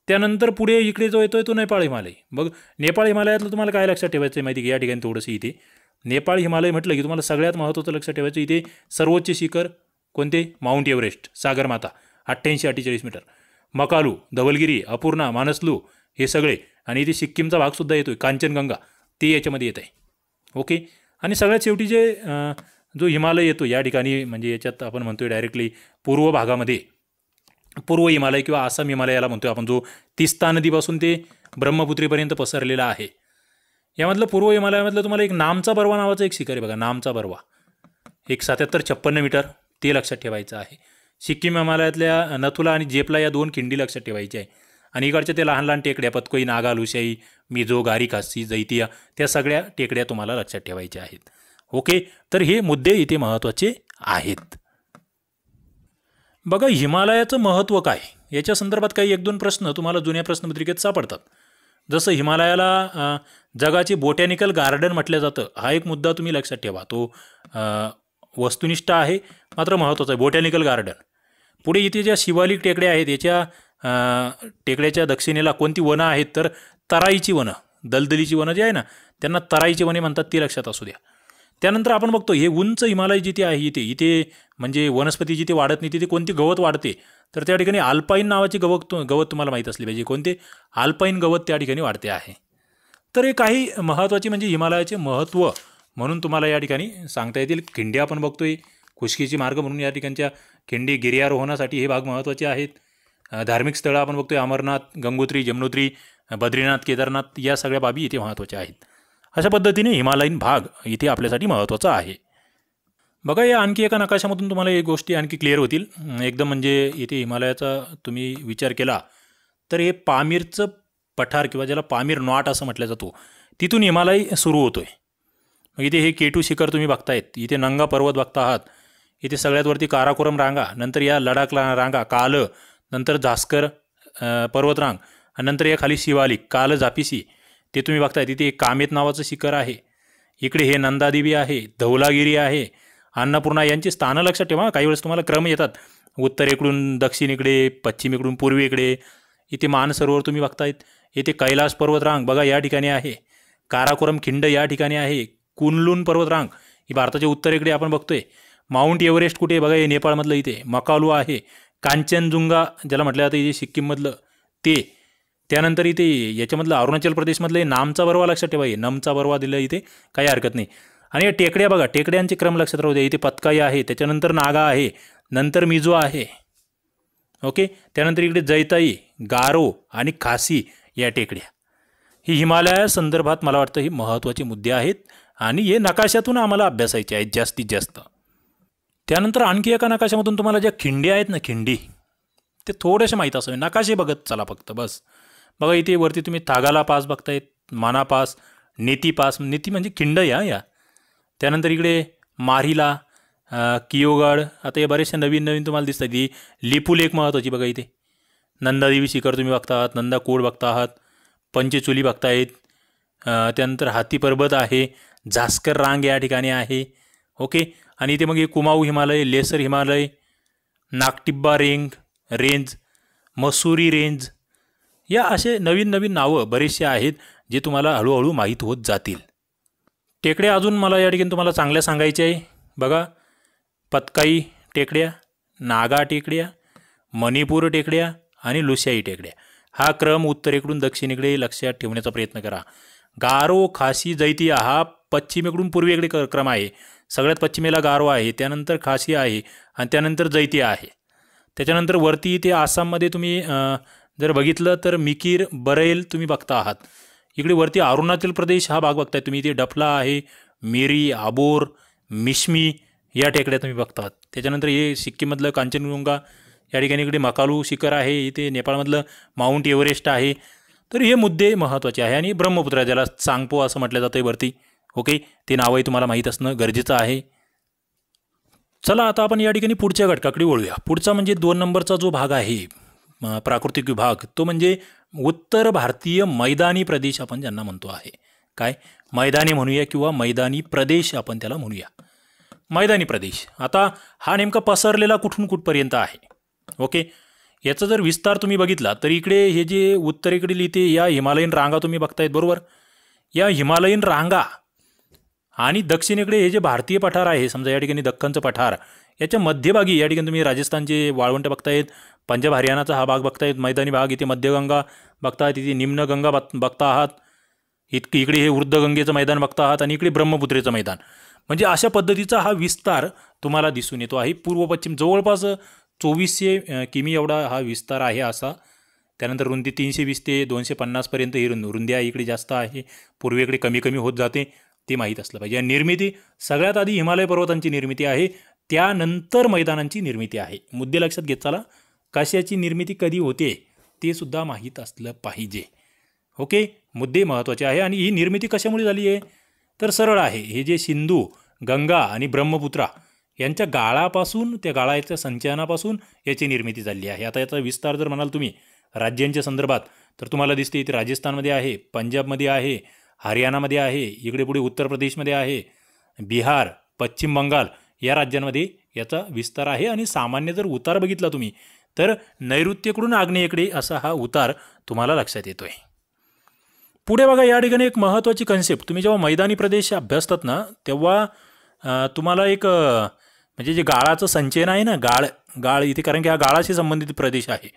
[SPEAKER 1] त्यानंतर पुढे इकडे जो येतोय तो नेपाळ हिमालय. बघ नेपाळ हिमालयातलं तुम्हाला काय लक्षात ठेवायचं आहे माहिती की या ठिकाणी थोडंसं इथे नेपाळ हिमालय म्हटलं की तुम्हाला सगळ्यात महत्त्वाचं लक्षात ठेवायचं इथे सर्वोच्च शिखर कोणते? Mount Everest, Sagarmatha 88-48 metre, Makalu, Dhaulagiri, Annapurna, Manaslu हे सगळे, आणि इथे सिक्कीमचा भागसुद्धा येतोय, कांचनगंगा, ते याच्यामध्ये येत आहे. ओके, आणि सगळ्यात शेवटी जे जो हिमालय येतो या ठिकाणी म्हणजे याच्यात आपण म्हणतोय डायरेक्टली पूर्व भागामध्ये पूर्व हिमालय किंवा आसाम हिमालय याला म्हणतोय आपण, जो तिस्ता नदीपासून ते ब्रह्मपुत्रेपर्यंत पसरलेला आहे. यामधलं पूर्व हिमालयामधलं तुम्हाला एक नामचा बर्वा नावाचं एक शिखर आहे बघा, नामचा बर्वा, 177-56 मीटर, ते लक्षात ठेवायचं आहे. सिक्कीम हिमालयातल्या नथुला आणि जेपला या 2 खिंडी लक्षात ठेवायच्या आहे. आणि इकडच्या ते लहान लहान टेकड्या पतकोई, नागा, लुशाई, मिझो, गारी, खासी, जैतिया, त्या सगळ्या टेकड्या तुम्हाला लक्षात ठेवायच्या आहेत. ओके, तर हे मुद्दे इथे महत्त्वाचे आहेत. बघा हिमालयाचं महत्त्व काय याच्या संदर्भात काही 1-2 प्रश्न तुम्हाला जुन्या प्रश्नपत्रिकेत सापडतात. जसं हिमालयाला जगाचे बोटॅनिकल गार्डन म्हटलं जातं, हा एक मुद्दा तुम्ही लक्षात ठेवा. तो वस्तुनिष्ठ आहे मात्र महत्त्वाचा आहे, बोटॅनिकल गार्डन. पुढे इथे ज्या शिवालिक टेकड्या आहेत याच्या टेकड्याच्या दक्षिणेला कोणती वनं आहेत तर तराईची वनं, दलदलीची वनं जी आहे ना त्यांना तराईची वने म्हणतात, ती लक्षात असू द्या. त्यानंतर आपण बघतो हे उंच हिमालय जिथे आहे इथे म्हणजे वनस्पती जिथे वाढत नाही तिथे कोणती गवत वाढते तर त्या ठिकाणी आल्पाईन नावाचे गवत तुम्हाला माहीत असले पाहिजे. कोणते? आल्पाईन गवत त्या ठिकाणी वाढते आहे. तर हे काही महत्त्वाचे म्हणजे हिमालयाचे महत्त्व म्हणून तुम्हाला या ठिकाणी सांगता येतील. खिंडी आपण बघतोय, खुशकीची मार्ग म्हणून या ठिकाणच्या खिंडी गिर्यारोहणासाठी हे भाग महत्त्वाचे आहेत. धार्मिक स्थळं आपण बघतोय, अमरनाथ, गंगोत्री, जमुनोत्री, बद्रीनाथ, केदारनाथ, या सगळ्या बाबी इथे महत्त्वाच्या आहेत. अशा पद्धतीने हिमालयीन भाग इथे आपल्यासाठी महत्त्वाचा आहे. बघा या आणखी एका नकाशामधून तुम्हाला एक गोष्टी आणखी क्लिअर होतील एकदम. म्हणजे इथे हिमालयाचा तुम्ही विचार केला तर हे पामीरचं पठार किंवा ज्याला पामीर नॉट असं म्हटलं जातो तिथून हिमालय सुरू होतोय. मग इथे हे K2 शिखर तुम्ही बघतायत, इथे नंगा पर्वत बघता आहात, इथे सगळ्यात वरती काराकोरम रांगा, नंतर या लडाख रांगा, काल, नंतर जास्कर पर्वतरांग, आणि नंतर या खाली शिवालिक, काल झापीसी ते तुम्ही बघताय. तिथे एक कामेत नावाचं शिखर आहे, इकडे हे नंदादेवी आहे, धौलागिरी आहे, अन्नपूर्णा, यांची स्थानं लक्षात ठेवा. काही वेळेस तुम्हाला क्रम येतात, उत्तरेकडून दक्षिणेकडे, पश्चिमेकडून पूर्वेकडे इथे मानसरोवर तुम्ही बघतायत. इथे कैलास पर्वतरांग बघा या ठिकाणी आहे. काराकोरम खिंड या ठिकाणी आहे. कुनलुन पर्वतरांग ही भारताच्या उत्तरेकडे आपण बघतोय. माउंट एव्हरेस्ट कुठे आहे बघा, हे नेपाळमधलं इथे. मकालू आहे. कांचनजुंगा ज्याला म्हटलं जातं इथे सिक्कीममधलं ते. त्यानंतर इथे याच्यामधलं अरुणाचल प्रदेशमधलं नामचा बर्वा लक्षात ठेवा. नमचा बर्वा दिला इथे, काही हरकत नाही. आणि या टेकड्या बघा, टेकड्यांचे क्रम लक्षात राहू द्या. इथे पतकाई आहे, त्याच्यानंतर नागा आहे, नंतर मिझो आहे. ओके, त्यानंतर इकडे जैताई, गारो आणि खासी या टेकड्या. ही हिमालया संदर्भात मला वाटतं ही महत्त्वाचे मुद्दे आहेत आणि हे नकाशातून आम्हाला अभ्यासायचे आहेत जास्तीत जास्त. त्यानंतर आणखी एका नकाशामधून तुम्हाला ज्या खिंडी आहेत ना, खिंडी ते थोडेसे माहीत असावे. नकाशे बघत चला फक्त बस. बघा इथे वरती तुम्ही थागाला पास बघतायत, माना पास, नेती पास. नेती म्हणजे खिंड या. त्यानंतर इकडे मारिला, कियोगड. आता हे बरेचसे नवीन नवीन तुम्हाला दिसतात. ही लिपू लेक महत्त्वाची बघा इथे. नंदादेवी शिखर तुम्ही बघता आहात, नंदाकोड बघता आहात, पंचचुली बघतायत. त्यानंतर हाती पर्वत आहे, झास्कर रांग या ठिकाणी आहे. ओके, आणि इथे मग हे Kumaon Himalaya, lesser Himalaya, Nagtibba range, Mussoorie range या असे नवीन नवीन नावं बरेचसे आहेत जे तुम्हाला हळूहळू माहीत होत जातील. टेकड्या अजून मला या ठिकाणी तुम्हाला चांगल्या सांगायच्या आहे. बघा पतकाई टेकड्या, नागा टेकड्या, मणिपूर टेकड्या आणि लुशाई टेकड्या. हा क्रम उत्तरेकडून दक्षिणेकडे लक्षात ठेवण्याचा प्रयत्न करा. गारो, खासी, जैतिया हा पश्चिमेकडून पूर्वेकडे क्रम आहे. सगळ्यात पश्चिमेला गारो आहे, त्यानंतर खासी आहे आणि त्यानंतर जैतिया आहे. त्याच्यानंतर वरती ते आसाममध्ये तुम्ही जर बघितलं तर मिकीर, बरेल तुम्ही बघता आहात. इकडे वरती अरुणाचल प्रदेश हा भाग बघताय तुम्ही. इथे डफला आहे, मिरी, आबोर, मिश्मी या टेकड्या तुम्ही बघता आहात. त्याच्यानंतर हे सिक्कीममधलं कांचनजुंगा या ठिकाणी, इकडे मकालू शिखर आहे, इथे नेपाळमधलं माउंट एव्हरेस्ट आहे. तर हे मुद्दे महत्त्वाचे आहे. आणि ब्रह्मपुत्रा ज्याला सांगपो असं म्हटलं जातं वरती. ओके, ते नावही तुम्हाला माहीत असणं गरजेचं आहे. चला आता आपण या ठिकाणी पुढच्या घटकाकडे वळूया. पुढचा म्हणजे 2 नंबरचा जो भाग आहे प्राकृतिक विभाग, तो म्हणजे उत्तर भारतीय मैदानी प्रदेश आपण ज्यांना म्हणतो आहे. काय मैदानी म्हणूया किंवा मैदानी प्रदेश आपण त्याला म्हणूया. मैदानी प्रदेश आता हा नेमका पसरलेला कुठून कुठपर्यंत आहे. ओके, याचा जर विस्तार तुम्ही बघितला तर इकडे हे जे उत्तरेकडील इथे या हिमालयीन रांगा तुम्ही बघतायत बरोबर. या हिमालयीन रांगा आणि दक्षिणेकडे हे जे भारतीय पठार आहे, समजा या ठिकाणी दख्खनचं पठार, याच्या मध्यभागी या ठिकाणी तुम्ही राजस्थानचे वाळवंट बघतायत, पंजाब हरियाणाचा हा भाग बघतायत मैदानी भाग. इथे मध्यगंगा बघतायत, इथे निम्नगंगा बघता आहात, इकडे हे ऊर्ध्वगंगेचं मैदान बघता आहात आणि इकडे ब्रह्मपुत्रेचं मैदान. म्हणजे अशा पद्धतीचा हा विस्तार तुम्हाला दिसून येतो आहे. पूर्व पश्चिम जवळपास 2400 किमी एवढा हा विस्तार आहे असा. त्यानंतर रुंदी 320 ते 250पर्यंत ही रुंदी आहे. इकडे जास्त आहे, पूर्वेकडे कमी कमी होत जाते, ते माहीत असलं पाहिजे. आणि निर्मिती सगळ्यात आधी हिमालय पर्वतांची निर्मिती आहे, त्यानंतर मैदानांची निर्मिती आहे. मुद्दे लक्षात घेत चला. कशाची निर्मिती कधी होते ते सुद्धा माहीत असलं पाहिजे. ओके, मुद्दे महत्त्वाचे आहे. आणि ही निर्मिती कशामुळे झाली आहे तर सरळ आहे. हे जे सिंधू, गंगा आणि ब्रह्मपुत्रा यांच्या गाळापासून, त्या गाळाच्या संचयनापासून याची निर्मिती झाली आहे. आता याचा विस्तार जर म्हणाल तुम्ही राज्यांच्या संदर्भात तर तुम्हाला दिसते इथे राजस्थानमध्ये आहे, पंजाबमध्ये आहे, हरियाणामध्ये आहे, इकडे पुढे उत्तर प्रदेशमध्ये आहे, बिहार, पश्चिम बंगाल या राज्यांमध्ये याचा विस्तार आहे. आणि सामान्य जर उतार बघितला तुम्ही तर नैऋत्येकडून आग्नेयेकडे असा हा उतार तुम्हाला लक्षात येतोय. पुढे बघा या ठिकाणी एक महत्त्वाची कन्सेप्ट, तुम्ही जेव्हा मैदानी प्रदेश अभ्यासतात ना तेव्हा तुम्हाला एक म्हणजे जे गाळाचं संचयन आहे ना, गाळ इथे, कारण की हा गाळाशी संबंधित प्रदेश आहे.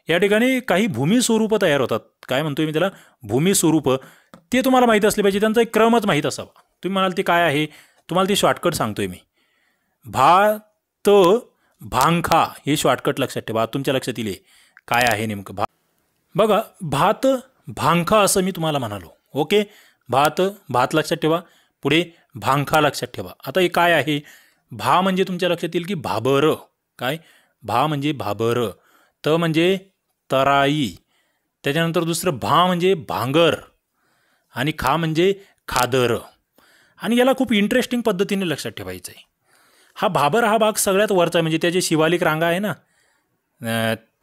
[SPEAKER 1] या ठिकाणी काही भूमी स्वरूप तयार होतात. काय म्हणतोय मी त्याला, भूमी स्वरूप. ते तुम्हाला माहीत असले पाहिजे, त्यांचा एक क्रमच माहीत असावा. तुम्ही म्हणाल ते काय आहे, तुम्हाला ते शॉर्टकट सांगतोय मी. भात भांखा हे शॉर्टकट लक्षात ठेवा, तुमच्या लक्षात येईल काय आहे नेमकं. बघा भात भांखा असं मी तुम्हाला म्हणालो. ओके, भात लक्षात ठेवा, पुढे भांखा लक्षात ठेवा. आता हे काय आहे, भा म्हणजे तुमच्या लक्षात येईल की भाबर. काय, भा म्हणजे भाबर, त म्हणजे तराई, त्याच्यानंतर दुसरं भा म्हणजे भांगर आणि खा म्हणजे खादर. आणि याला खूप इंटरेस्टिंग पद्धतीने लक्षात ठेवायचं आहे. हा भाबर हा भाग सगळ्यात वरचा आहे, म्हणजे त्याचे शिवालिक रांगा आहे ना,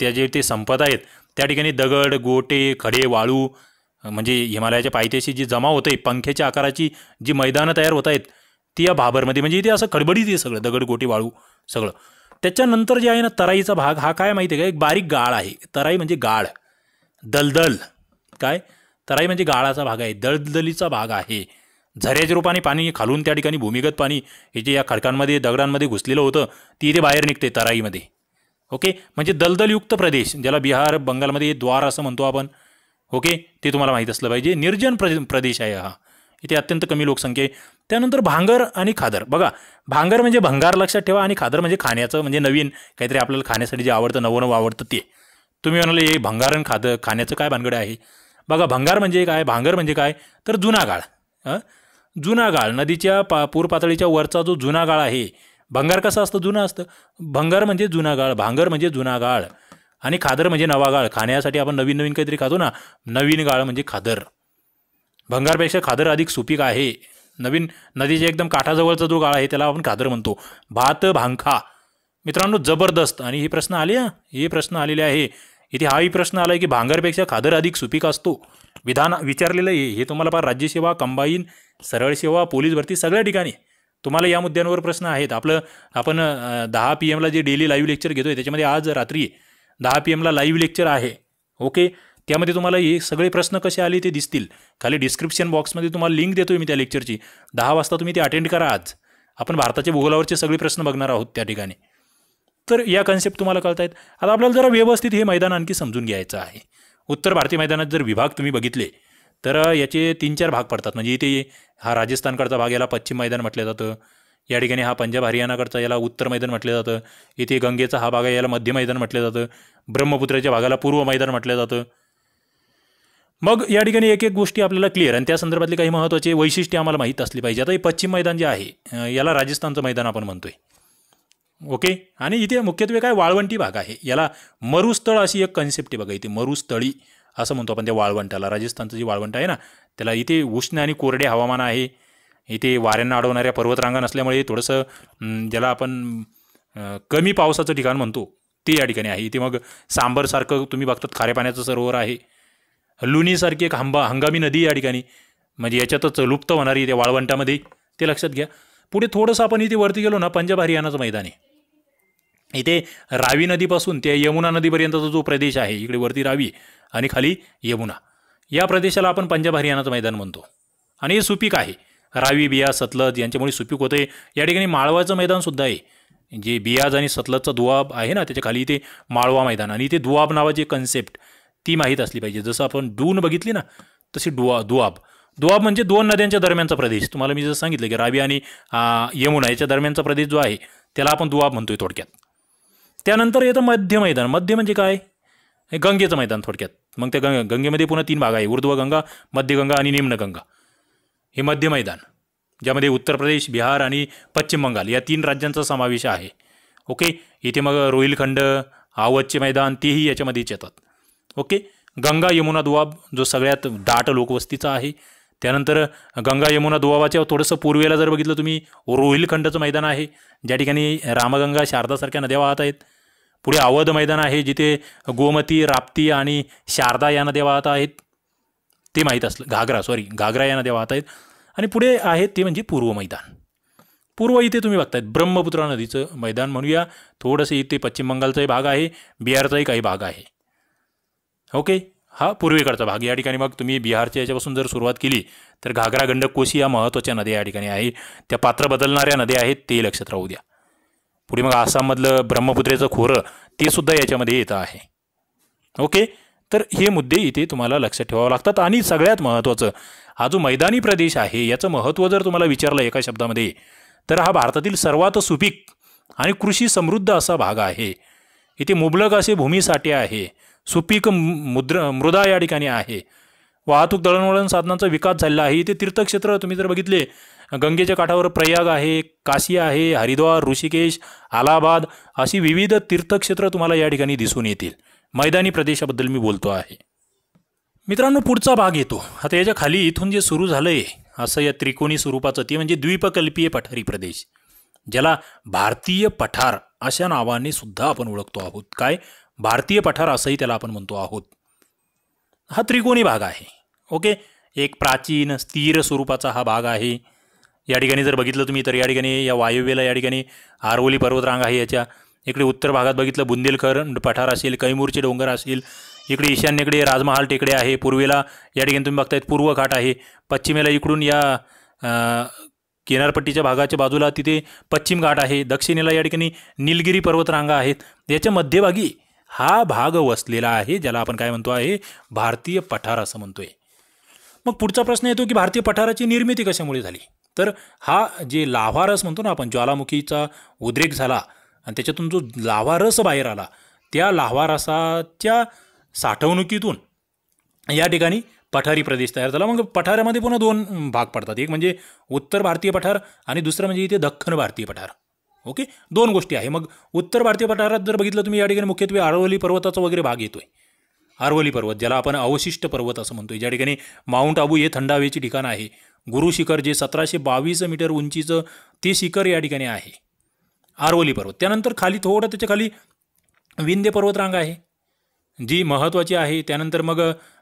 [SPEAKER 1] त्याचे ते संपत आहेत त्या ठिकाणी दगड, गोटे, खडे, वाळू, म्हणजे हिमालयाच्या पायथ्याशी जी जमा होते, पंख्याच्या आकाराची जी मैदानं तयार होत आहेत ती या भाबरमध्ये, म्हणजे इथे असं खडबडीत आहे सगळं, दगड, गोटे, वाळू सगळं. त्याच्यानंतर जे आहे ना तराईचा भाग, हा काय माहिती आहे का, एक बारीक गाळ आहे. तराई म्हणजे गाळ, दलदल. काय, तराई म्हणजे गाळाचा भाग आहे, दलदलीचा भाग आहे. झऱ्याच्या रूपाने पाणी खालून त्या ठिकाणी भूमिगत पाणी हे जे या खडकांमध्ये दगडांमध्ये घुसलेलं होतं ती इथे बाहेर निघते तराईमध्ये. ओके, म्हणजे दलदलयुक्त प्रदेश, ज्याला बिहार बंगालमध्ये द्वार असं म्हणतो आपण. ओके, ते तुम्हाला माहीत असलं पाहिजे. निर्जन प्रदेश आहे हा, इथे अत्यंत कमी लोकसंख्या आहे. त्यानंतर भांगर आणि खादर. बघा, भांगर म्हणजे भंगार लक्षात ठेवा, आणि खादर म्हणजे खाण्याचं, म्हणजे नवीन काहीतरी आपल्याला खाण्यासाठी जे आवडतं, नवं आवडतं ते. तुम्ही म्हणाले हे भंगार आणि खाण्याचं काय भानगड आहे. बघा, भंगार म्हणजे काय, भांगर म्हणजे काय, तर जुना गाळ. जुना गाळ, नदीच्या पूर पातळीच्या वरचा जो जुना गाळ आहे. भंगार कसं असतं, जुनं असतं. भंगार म्हणजे जुना गाळ, भांगर म्हणजे जुना गाळ, आणि खादर म्हणजे नवा गाळ. खाण्यासाठी आपण नवीन नवीन काहीतरी खातो ना, नवीन गाळ म्हणजे खादर. भंगारपेक्षा खादर अधिक सुपीक आहे. नवीन नदीच्या एकदम काठाजवळचा जो गाळ आहे त्याला आपण खादर म्हणतो. भात भांखा. मित्रांनो, जबरदस्त. आणि हे प्रश्न आले, हे प्रश्न आलेले आहे इथे. हाही प्रश्न आला आहे की भांगरपेक्षा खादर अधिक सुपीक असतो. विधान विचारलेलं आहे हे तुम्हाला. पार राज्यसेवा, कंबाईन, सरळ सेवा, पोलीस भरती, सगळ्या ठिकाणी तुम्हाला या मुद्द्यांवर प्रश्न आहेत. आपण 10 PM जे डेली लाईव्ह लेक्चर घेतोय त्याच्यामध्ये आज रात्री 10 PM लाईव्ह लेक्चर आहे. ओके, त्यामध्ये तुम्हाला हे सगळे प्रश्न कसे आले ते दिसतील. खाली डिस्क्रिप्शन बॉक्समध्ये तुम्हाला लिंक देतोय मी त्या लेक्चरची. 10 वाजता तुम्ही ते अटेंड करा. आज आपण भारताच्या भूगोलावरचे सगळे प्रश्न बघणार आहोत त्या ठिकाणी. तर या कन्सेप्ट तुम्हाला कळतायत. आता आपल्याला जरा व्यवस्थित हे मैदान आणखी समजून घ्यायचं आहे. उत्तर भारतीय मैदानात जर विभाग तुम्ही बघितले तर याचे 3-4 भाग पडतात. म्हणजे इथे हा राजस्थानकडचा भाग याला पश्चिम मैदान म्हटलं जातं. या ठिकाणी हा पंजाब हरियाणाकडचा याला उत्तर मैदान म्हटलं जातं. इथे गंगेचा हा भाग आहे याला मध्य मैदान म्हटलं जातं. ब्रह्मपुत्राच्या भागाला पूर्व मैदान म्हटलं जातं. मग या ठिकाणी एक एक गोष्टी आपल्याला क्लिअर, आणि त्या संदर्भातले काही महत्त्वाचे वैशिष्ट्ये आम्हाला माहीत असली पाहिजे. आता हे पश्चिम मैदान जे आहे याला राजस्थानचं मैदान आपण म्हणतोय. ओके, आणि इथे मुख्यत्वे काय वाळवंटी भाग आहे. याला मरुस्थळ अशी एक कन्सेप्ट आहे बघा. इथे मरुस्थळी असं म्हणतो आपण त्या वाळवंटाला. राजस्थानचं जे वाळवंट आहे ना त्याला इथे उष्ण आणि कोरडे हवामान आहे. इथे वाऱ्यांना अडवणाऱ्या पर्वतरांगा नसल्यामुळे थोडंसं ज्याला आपण कमी पावसाचं ठिकाण म्हणतो ते या ठिकाणी आहे. इथे मग सांबरसारखं तुम्ही बघतात खाऱ्या पाण्याचं सरोवर आहे. लुणीसारखी एक हंगामी नदी या ठिकाणी, म्हणजे याच्यातच लुप्त होणारी त्या वाळवंटामध्ये, ते लक्षात घ्या. पुढे थोडंसं आपण इथे वरती गेलो ना, पंजाब हरियाणाचं मैदान आहे. इथे रावी नदीपासून ते यमुना नदीपर्यंतचा जो प्रदेश आहे, इकडे वरती रावी आणि खाली यमुना, या प्रदेशाला आपण पंजाब हरियाणाचं मैदान म्हणतो. आणि हे सुपीक आहे. रावी, बियास, सतलज यांच्यामुळे सुपीक होते. या ठिकाणी माळवाचं मैदानसुद्धा आहे. जे बियाज आणि सतलजचा दुआब आहे ना त्याच्या खाली इथे माळवा मैदान, आणि इथे दुआब नावाची कन्सेप्ट ती माहीत असली पाहिजे. जसं आपण डून बघितली ना तशी दुआब. दुआब म्हणजे 2 नद्यांच्या दरम्यानचा प्रदेश. तुम्हाला मी जसं सांगितलं की रावी आणि यमुना याच्या दरम्यानचा प्रदेश जो आहे त्याला आपण दुआब म्हणतोय थोडक्यात. त्यानंतर येतं मध्य मैदान. मध्य म्हणजे काय, हे गंगेचं मैदान थोडक्यात. मग त्या गंगेमध्ये पुन्हा 3 भाग आहे, ऊर्ध्व गंगा, मध्य गंगा आणि निम्न गंगा. हे मध्य मैदान, ज्यामध्ये उत्तर प्रदेश, बिहार आणि पश्चिम बंगाल या 3 राज्यांचा समावेश आहे. ओके, इथे मग रोहिलखंड, आवधचे मैदान तेही याच्यामध्येच येतात. ओके, गंगा यमुना दुआब जो सगळ्यात दाट लोकवस्तीचा आहे. त्यानंतर गंगा यमुना दुआबाच्या थोडंसं पूर्वेला जर बघितलं तुम्ही रोहिलखंडचं मैदान आहे, ज्या ठिकाणी रामगंगा, शारदासारख्या नद्या वाहत आहेत. पुढे अवध मैदान आहे जिथे गोमती, राप्ती आणि शारदा या नद्या वाहत आहेत, ते माहीत असलं. घागरा या नद्या वाहत आहेत. आणि पुढे आहेत ते म्हणजे पूर्व मैदान. पूर्व इथे तुम्ही बघतायत ब्रह्मपुत्रा नदीचं मैदान म्हणूया. थोडंसं इथे पश्चिम बंगालचाही भाग आहे, बिहारचाही काही भाग आहे. ओके, हा पूर्वेकडचा भाग. या ठिकाणी मग तुम्ही बिहारच्या याच्यापासून जर सुरुवात केली तर घागरा, गंडक, कोसी या महत्त्वाच्या नद्या या ठिकाणी आहे. त्या पात्र बदलणाऱ्या नद्या आहेत ते लक्षात राहू द्या. पुढे मग आसाममधलं ब्रह्मपुत्रेचं खोरं ते सुद्धा याच्यामध्ये येतं आहे. ओके, तर हे मुद्दे इथे तुम्हाला लक्षात ठेवावं लागतात. आणि सगळ्यात महत्त्वाचं, हा जो मैदानी प्रदेश आहे याचं महत्त्व जर तुम्हाला विचारलं एका शब्दामध्ये तर हा भारतातील सर्वात सुपीक आणि कृषी समृद्ध असा भाग आहे. इथे मुबलक असे भूमीसाठे आहे. सुपीक मृदा या ठिकाणी आहे. वाहतूक, दळणवळण साधनांचा विकास झालेला आहे. इथे तीर्थक्षेत्र तुम्ही जर बघितले, गंगेच्या काठावर प्रयाग आहे, काशी आहे, हरिद्वार, ऋषिकेश, अलाहाबाद अशी विविध तीर्थक्षेत्र तुम्हाला या ठिकाणी दिसून येतील. मैदानी प्रदेशाबद्दल मी बोलतो आहे. मित्रांनो, पुढचा भाग येतो आता याच्या खाली. इथून जे सुरू झालंय असं या त्रिकोणी स्वरूपाचं, ते म्हणजे द्वीपकल्पीय पठारी प्रदेश, ज्याला भारतीय पठार अशा नावाने सुद्धा आपण ओळखतो आहोत. काय, भारतीय पठार असंही त्याला आपण म्हणतो आहोत. हा त्रिकोणी भाग आहे. ओके, एक प्राचीन स्थिर स्वरूपाचा हा भाग आहे. या ठिकाणी जर बघितलं तुम्ही तर या ठिकाणी या वायव्येला या ठिकाणी आरवली पर्वतरांग आहे. याच्या इकडे उत्तर भागात बघितलं बुंदेलखंड पठार असेल, कैमूरचे डोंगर असेल, इकडे ईशान्येकडे राजमहाल टेकडे आहे, पूर्वेला या ठिकाणी तुम्ही बघतायत पूर्व घाट आहे, पश्चिमेला इकडून या किनारपट्टीच्या भागाच्या बाजूला तिथे पश्चिम घाट आहे, दक्षिणेला या ठिकाणी निलगिरी पर्वतरांगा आहेत. याच्या मध्यभागी हा भाग वसलेला आहे, ज्याला आपण काय म्हणतो आहे, भारतीय पठार असं म्हणतोय. मग पुढचा प्रश्न येतो की भारतीय पठाराची निर्मिती कशामुळे झाली. तर हा जे लाव्हारस म्हणतो ना आपण, ज्वालामुखीचा उद्रेक झाला आणि त्याच्यातून जो लाव्हारस बाहेर आला, त्या लाव्हारसाच्या साठवणुकीतून या ठिकाणी पठारी प्रदेश तयार झाला. मग पठारामध्ये पुन्हा दोन भाग पडतात, एक म्हणजे उत्तर भारतीय पठार आणि दुसरं म्हणजे इथे दख्खन भारतीय पठार. ओके, दोन गोष्टी आहे. मग उत्तर भारतीय पठारात जर बघितलं तुम्ही, या ठिकाणी मुख्यत्वे अरवली पर्वताचा वगैरे भाग येतोय. अरवली पर्वत ज्याला आपण अवशिष्ट पर्वत असं म्हणतोय, ज्या ठिकाणी माउंट आबू हे थंड हवेची ठिकाण आहे. गुरु शिखर जे 1722 मीटर उंचीचं ते शिखर या ठिकाणी आहे, अरवली पर्वत. त्यानंतर खाली थोडं त्याच्या खाली विंध्य पर्वतरांग आहे जी महत्त्वाची आहे. त्यानंतर मग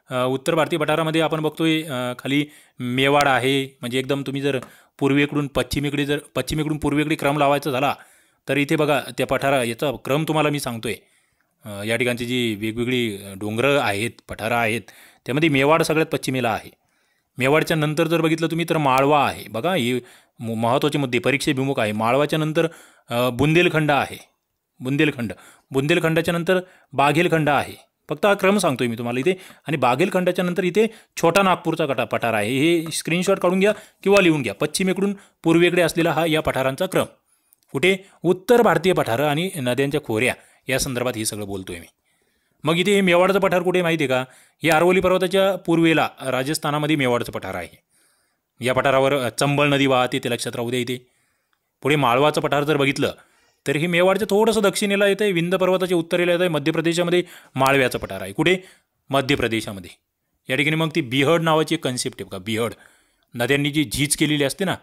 [SPEAKER 1] उत्तर भारतीय पठारामध्ये आपण बघतोय खाली मेवाड आहे. म्हणजे एकदम तुम्ही जर पूर्वेकडून पश्चिमेकडून पूर्वेकडे क्रम लावायचा झाला तर इथे बघा त्या पठारा याचा क्रम तुम्हाला मी सांगतोय. या ठिकाणची जी वेगवेगळी डोंगरं आहेत, पठारं आहेत, त्यामध्ये मेवाड सगळ्यात पश्चिमेला आहे. मेवाडच्या नंतर जर बघितलं तुम्ही तर माळवा आहे. बघा हे महत्त्वाचे मुद्दे परीक्षेभिमुख आहे. माळवाच्या नंतर बुंदेलखंड आहे, बुंदेलखंडाच्या नंतर बाघेलखंड आहे. फक्त हा क्रम सांगतोय मी तुम्हाला इथे. आणि बाघेलखंडाच्या नंतर इथे छोटा नागपूरचा पठार आहे. हे स्क्रीनशॉट काढून घ्या किंवा लिहून घ्या. पश्चिमेकडून पूर्वेकडे असलेला हा या पठारांचा क्रम. कुठे उत्तर भारतीय पठारं आणि नद्यांच्या खोऱ्या या संदर्भात हे सगळं बोलतोय मी. मग इथे हे मेवाडचं पठार कुठे माहिती आहे का, हे अरवली पर्वताच्या पूर्वेला राजस्थानामध्ये मेवाडचं पठार आहे. या पठारावर चंबळ नदी वाहते, ते लक्षात राहू द्या इथे. पुढे माळवाचं पठार जर बघितलं तर हे मेवाडचं थोडंसं दक्षिणेला येतं आहे, विंध्य पर्वताच्या उत्तरेला येतं आहे. मध्य प्रदेशामध्ये माळव्याचं पठार आहे. कुठे, मध्य प्रदेशामध्ये. या ठिकाणी मग ती बिहड नावाची एक कन्सेप्ट आहे बघा. बिहड नद्यांनी जी झीज केलेली असते ना,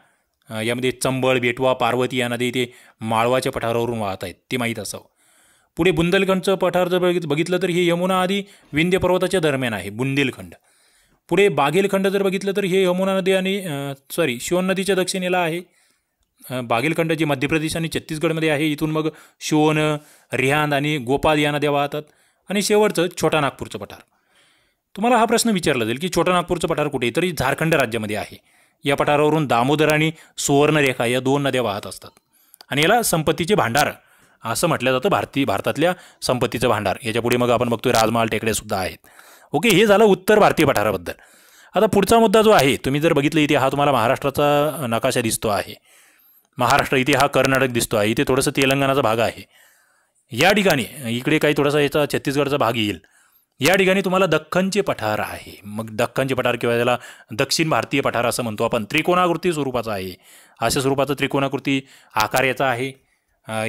[SPEAKER 1] यामध्ये चंबळ, बेटवा, पार्वती या नदी इथे माळवाच्या पठारावरून वाहत आहेत, ते माहीत असावं. पुढे बुंदेलखंडचं पठार जर बघितलं तर हे यमुना आदी विंध्य पर्वताच्या दरम्यान आहे, बुंदेलखंड. पुढे बाघेलखंड जर बघितलं तर हे यमुना नदी आणि शिवन नदीच्या दक्षिणेला आहे. बाघेलखंड जे मध्य प्रदेश आणि छत्तीसगडमध्ये आहे. इथून मग शिवन, रिहांद आणि गोपाल या नद्या वाहतात. आणि शेवटचं छोटा नागपूरचं पठार. तुम्हाला हा प्रश्न विचारला जाईल की छोटा नागपूरचं पठार कुठे, तरी झारखंड राज्यामध्ये आहे. या पठारावरून दामोदर आणि सुवर्णरेखा या दोन नद्या वाहत असतात. आणि याला संपत्तीचे भांडार असं म्हटलं जातं, भारतातल्या संपत्तीचं भांडार. याच्यापुढे मग आपण बघतोय राजमहाल टेकड्यासुद्धा आहेत. ओके, हे झालं उत्तर भारतीय पठाराबद्दल. आता पुढचा मुद्दा जो आहे, तुम्ही जर बघितलं इथे हा तुम्हाला महाराष्ट्राचा नकाशा दिसतो आहे. महाराष्ट्र इथे हा कर्नाटक दिसतो आहे. इथे थोडंसं तेलंगणाचा भाग आहे. या ठिकाणी इकडे काही थोडासा याचा छत्तीसगडचा भाग येईल. या ठिकाणी तुम्हाला दख्खनचे पठार आहे. मग दख्खनचे पठार किंवा त्याला दक्षिण भारतीय पठार असं म्हणतो आपण. त्रिकोणाकृती स्वरूपाचा आहे. अशा स्वरूपाचा त्रिकोणाकृती आकार याचा आहे.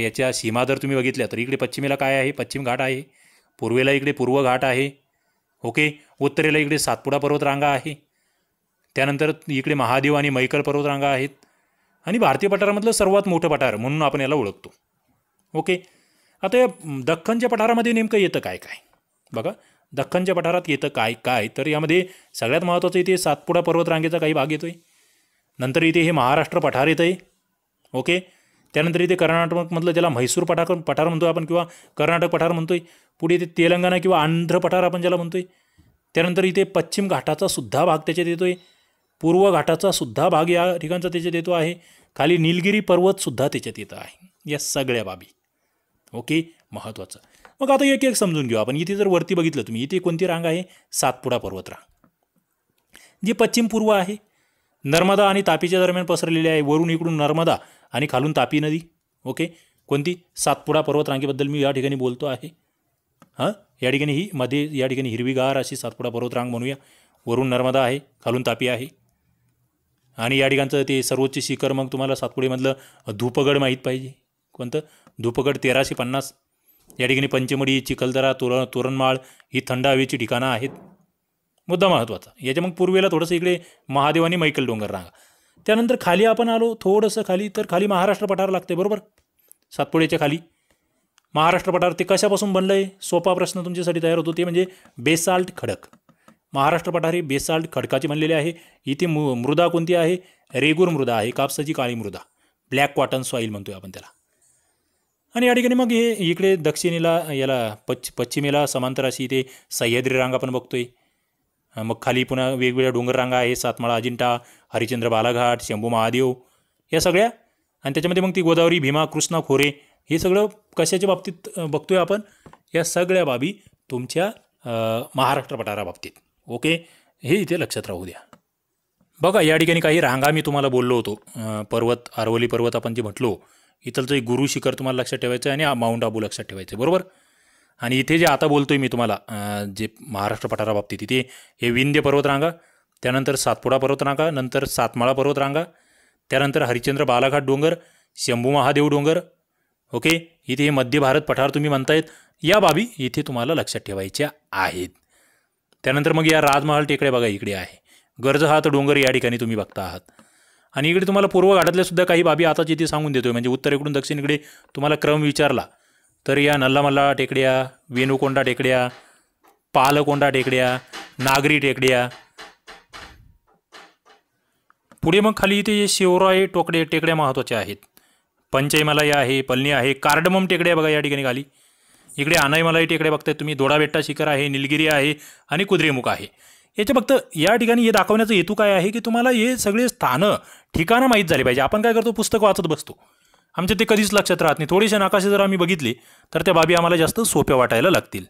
[SPEAKER 1] याच्या सीमा जर तुम्ही बघितल्या तर इकडे पश्चिमेला काय आहे, पश्चिम घाट आहे. पूर्वेला इकडे पूर्व घाट आहे. ओके, उत्तरेला इकडे सातपुडा पर्वतरांगा आहे. त्यानंतर इकडे महादेव आणि मैकल पर्वतरांगा आहेत. आणि भारतीय पठारामधलं सर्वात मोठं पठार म्हणून आपण याला ओळखतो. ओके, आता या दख्खनच्या पठारामध्ये नेमकं येतं काय काय बघा. दख्खनच्या पठारात येतं काय काय तर यामध्ये सगळ्यात महत्त्वाचं इथे सातपुडा पर्वतरांगेचा काही भाग येतोय. नंतर इथे हे महाराष्ट्र पठार येतं आहे. ओके, त्यानंतर इथे कर्नाटकमधलं ज्याला म्हैसूर पठार म्हणतोय आपण किंवा कर्नाटक पठार म्हणतोय. पुढे इथे तेलंगणा किंवा आंध्र पठार आपण ज्याला म्हणतोय. त्यानंतर इथे पश्चिम घाटाचा सुद्धा भाग त्याच्यात येतोय. पूर्व घाटाचा सुद्धा भाग या ठिकाणचा त्याच्यात येतो आहे. खाली निलगिरी पर्वतसुद्धा त्याच्यात येतं आहे. या सगळ्या बाबी ओके महत्त्वाचं. मग आता एक एक समजून घेऊ आपण. इथे जर वरती बघितलं तुम्ही, इथे कोणती रांग आहे, सातपुडा पर्वतरांग जी पश्चिम पूर्व आहे. नर्मदा आणि तापीच्या दरम्यान पसरलेली आहे. वरून इकडून नर्मदा आणि खालून तापी नदी. ओके, कोणती, सातपुडा पर्वतरांगेबद्दल मी या ठिकाणी बोलतो आहे. या ठिकाणी ही मध्ये या ठिकाणी हिरवीगार अशी सातपुडा पर्वतरांग म्हणूया. वरून नर्मदा आहे, खालून तापी आहे. आणि या ठिकाणचं ते सर्वोच्च शिखर मग तुम्हाला सातपुडेमधलं धूपगड माहीत पाहिजे. कोणतं, धूपगड 1350. या ठिकाणी पंचमढी, चिखलदरा, तोरणमाळ ही थंड हवेची ठिकाणं आहेत. मुद्दा महत्त्वाचा. याच्या मग पूर्वेला थोडंसं इकडे महादेव आणि मैकल डोंगर रांगा. त्यानंतर खाली आपण आलो थोडंसं खाली, तर खाली महाराष्ट्र पठार लागते बरोबर. सातपुड्याच्या खाली महाराष्ट्र पठार. ते कशापासून बनलं आहे, सोपा प्रश्न तुमच्यासाठी तयार होतो. ते म्हणजे बेसाल्ट खडक. महाराष्ट्र पठार हे बेसाल्ट खडकाचे बनलेले आहे. इथे मृदा कोणती आहे, रेगूर मृदा आहे, कापसाची काळी मृदा, ब्लॅक कॉटन सॉईल म्हणतोय आपण त्याला. आणि या ठिकाणी मग हे इकडे दक्षिणेला याला पश्चिमेला समांतर अशी इथे सह्याद्री रांग आपण बघतोय. मग खाली पुन्हा वेगवेगळ्या डोंगर रांगा आहे, सातमाळा अजिंठा, हरिश्चंद्र बालाघाट, शंभू महादेव या सगळ्या. आणि त्याच्यामध्ये मग ती गोदावरी, भीमा, कृष्णा, खोरे हे सगळं कशाच्या बाबतीत बघतोय आपण, या सगळ्या बाबी तुमच्या महाराष्ट्र पठाराबाबतीत. ओके, हे इथे लक्षात राहू द्या. बघा या ठिकाणी काही रांगा मी तुम्हाला बोललो होतो, पर्वत, अरवली पर्वत आपण जे म्हटलो, इथलचं एक गुरु शिखर तुम्हाला लक्षात ठेवायचं आहे आणि माउंट आबू लक्षात ठेवायचं आहे, बरोबर. आणि इथे जे आता बोलतोय मी तुम्हाला जे महाराष्ट्र पठाराबाबतीत, इथे हे विंध्य पर्वतरांगा, त्यानंतर सातपुडा पर्वतरांगा, नंतर सातमाळा पर्वतरांगा, त्यानंतर हरिश्चंद्र बालाघाट डोंगर, शंभू महादेव डोंगर. ओके, इथे हे मध्य भारत पठार तुम्ही म्हणतायत, या बाबी इथे तुम्हाला लक्षात ठेवायच्या आहेत. त्यानंतर मग या राजमहाल टेकड्या बघा इकडे आहे, गर्जहात डोंगर या ठिकाणी तुम्ही बघता आहात. आणि इकडे तुम्हाला पूर्व घाटातल्या सुद्धा काही बाबी आताच इथे सांगून देतोय, म्हणजे उत्तरेकडून दक्षिणेकडे तुम्हाला क्रम विचारला तर या नल्लामल्ला टेकड्या, वेणुकोंडा टेकड्या, पालकोंडा टेकड्या, नागरी टेकड्या. पुढे मग खाली इथे शिवराय टेकड्या महत्त्वाच्या आहेत. पंचैमलाई आहे, पलनी आहे, कार्डमम टेकड्या बघा या ठिकाणी खाली. इकडे आनाईमलाई टेकड्या बघताय तुम्ही, दोडाबेट्टा शिखर आहे, निलगिरी आहे आणि कुद्रेमुख आहे. याचे फक्त या ठिकाणी हे दाखवण्याचा हेतू काय आहे की तुम्हाला हे सगळे स्थानं, ठिकाणं माहीत झाली पाहिजे. आपण काय करतो, पुस्तक वाचत बसतो, आमच्या ते कधीच लक्षात राहत नाही. थोडेसे नकाशे जर आम्ही बघितले तर त्या बाबी आम्हाला जास्त सोप्या वाटायला लागतील.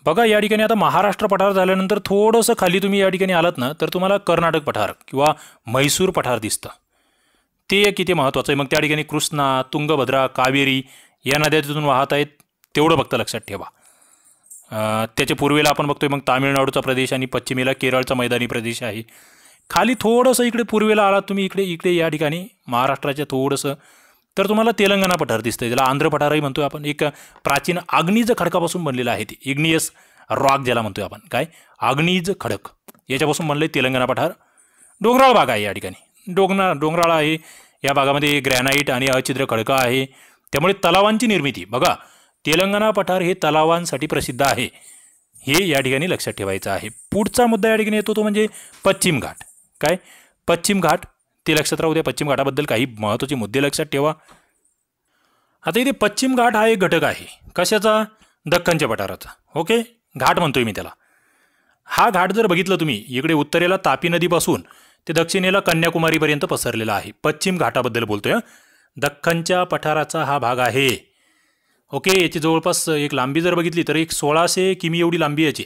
[SPEAKER 1] बघा या ठिकाणी आता महाराष्ट्र पठार झाल्यानंतर थोडंसं खाली तुम्ही या ठिकाणी आलात ना तर तुम्हाला कर्नाटक पठार किंवा म्हैसूर पठार दिसतं. ते किती महत्त्वाचं आहे. मग त्या ठिकाणी कृष्णा, तुंगभद्रा, कावेरी या नद्या तिथून वाहत आहेत, तेवढं फक्त लक्षात ठेवा. त्याच्या पूर्वेला आपण बघतोय मग तामिळनाडूचा प्रदेश आणि पश्चिमेला केरळचा मैदानी प्रदेश आहे. खाली थोडंसं इकडे पूर्वेला आलात तुम्ही, इकडे या ठिकाणी महाराष्ट्राच्या थोडंसं, तर तुम्हाला तेलंगणा पठार दिसतंय, ज्याला आंध्र पठारही म्हणतोय आपण. एक प्राचीन आग्नीज खडकापासून बनलेलं आहे ते, इग्नियस रॉक ज्याला म्हणतोय आपण, काय आग्नीज खडक, याच्यापासून बनलंय तेलंगणा पठार. डोंगराळ भाग आहे या ठिकाणी, डोंगराळ आहे. या भागामध्ये ग्रॅनाईट आणि अछिद्र खडका आहे, त्यामुळे तलावांची निर्मिती. बघा तेलंगणा पठार हे तलावांसाठी प्रसिद्ध आहे, हे या ठिकाणी लक्षात ठेवायचं आहे. पुढचा मुद्दा या ठिकाणी येतो तो म्हणजे पश्चिम घाट. काय पश्चिम घाट, ते लक्षात राहू द्या. पश्चिम घाटाबद्दल काही महत्त्वाचे मुद्दे लक्षात ठेवा. आता इथे पश्चिम घाट हा एक घटक आहे, कशाचा, दख्खनच्या पठाराचा. ओके, घाट म्हणतोय मी त्याला. हा घाट जर बघितलं तुम्ही, इकडे उत्तरेला तापी नदीपासून ते दक्षिणेला कन्याकुमारीपर्यंत पसरलेला आहे. पश्चिम घाटाबद्दल बोलतोय. दख्खनच्या पठाराचा हा भाग आहे. ओके, याची जवळपास एक लांबी जर बघितली तर एक 1600 किमी एवढी लांबी याची.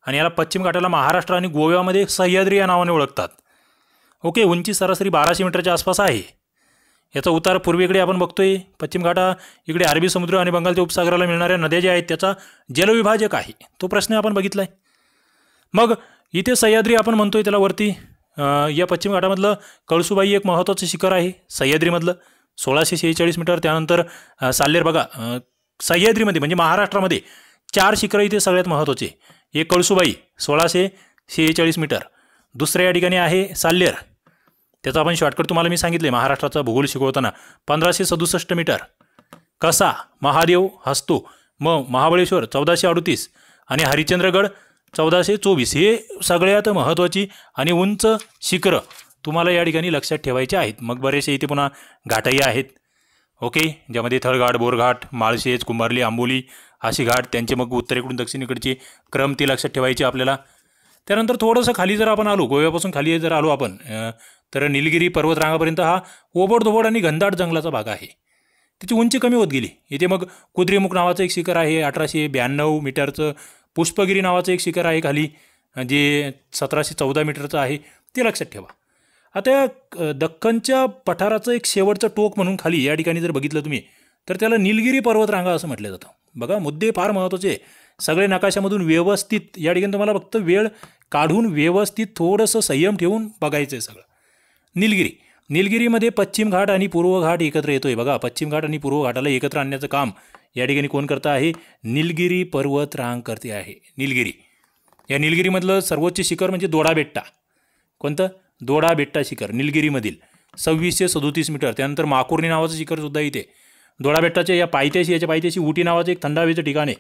[SPEAKER 1] आणि याला पश्चिम घाटाला महाराष्ट्र आणि गोव्यामध्ये सह्याद्री या नावाने ओळखतात. ओके, उंची सरासरी 1200 मीटरच्या आसपास आहे. याचा उतार पूर्वेकडे आपण बघतोय. पश्चिम घाटा इकडे अरबी समुद्र आणि बंगालच्या उपसागराला मिळणाऱ्या नद्या ज्या आहेत त्याचा जलविभाजक आहे. तो प्रश्न आपण बघितलाय. मग इथे सह्याद्री आपण म्हणतोय त्याला वरती. या पश्चिम घाटामधलं कळसुबाई एक महत्त्वाचं शिखर आहे सह्याद्रीमधलं, 1646 मीटर. त्यानंतर साल्हेर. बघा सह्याद्रीमध्ये म्हणजे महाराष्ट्रामध्ये 4 शिखरं इथे सगळ्यात महत्त्वाचे. एक कळसुबाई 1646 मीटर, दुसऱ्या या ठिकाणी आहे साल्हेर, त्याचा आपण शॉर्टकट तुम्हाला मी सांगितले महाराष्ट्राचा भूगोल शिकवताना, 1567 मीटर. कसा, महादेव, हस्तो, मग महाबळेश्वर 1438 आणि हरिश्चंद्रगड 1424. हे सगळ्यात महत्त्वाची आणि उंच शिखरं तुम्हाला या ठिकाणी लक्षात ठेवायचे आहेत. मग बरेचसे इथे पुन्हा घाटही आहेत. ओके, ज्यामध्ये थळघाट, बोरघाट, माळशेज, कुंभारली, आंबोली अशी घाट, त्यांचे मग उत्तरेकडून दक्षिणेकडचे क्रम ते लक्षात ठेवायचे आपल्याला. त्यानंतर थोडंसं खाली जर आपण आलो, गोव्यापासून खाली जर आलो आपण, तर निलगिरी पर्वतरांगापर्यंत हा ओबडधोबड आणि घनदाट जंगलाचा भाग आहे. त्याची उंची कमी होत गेली. इथे मग कुद्रेमुख नावाचं एक शिखर आहे 1892 मीटरचं. पुष्पगिरी नावाचं एक शिखर आहे खाली, जे 1714 मीटरचं आहे, ते लक्षात ठेवा. आता दख्खनच्या पठाराचं एक शेवटचं टोक म्हणून खाली या ठिकाणी जर बघितलं तुम्ही तर त्याला निलगिरी पर्वतरांगा असं म्हटलं जातं. बघा मुद्दे फार महत्त्वाचे, सगळे नकाशामधून व्यवस्थित या ठिकाणी तुम्हाला फक्त वेळ काढून व्यवस्थित थोडंसं संयम ठेवून बघायचं आहे सगळं. निलगिरीमध्ये पश्चिम घाट आणि पूर्व घाट एकत्र येतोय. बघा पश्चिम घाट आणि पूर्व घाटाला एकत्र आणण्याचं काम या ठिकाणी कोण करतं आहे, निलगिरी पर्वतरांग करते आहे. निलगिरी, या निलगिरीमधलं सर्वोच्च शिखर म्हणजे दोडाबेट्टा. कोणतं, दोडाबेट्टा शिखर निलगिरीमधील 2637 मीटर. त्यानंतर माकुर्णी नावाचं शिखर सुद्धा इथे. दोडाबेट्टाच्या या पायथ्याशी, याच्या पायथ्याशी उटी नावाचं एक थंड हवेचं ठिकाण आहे.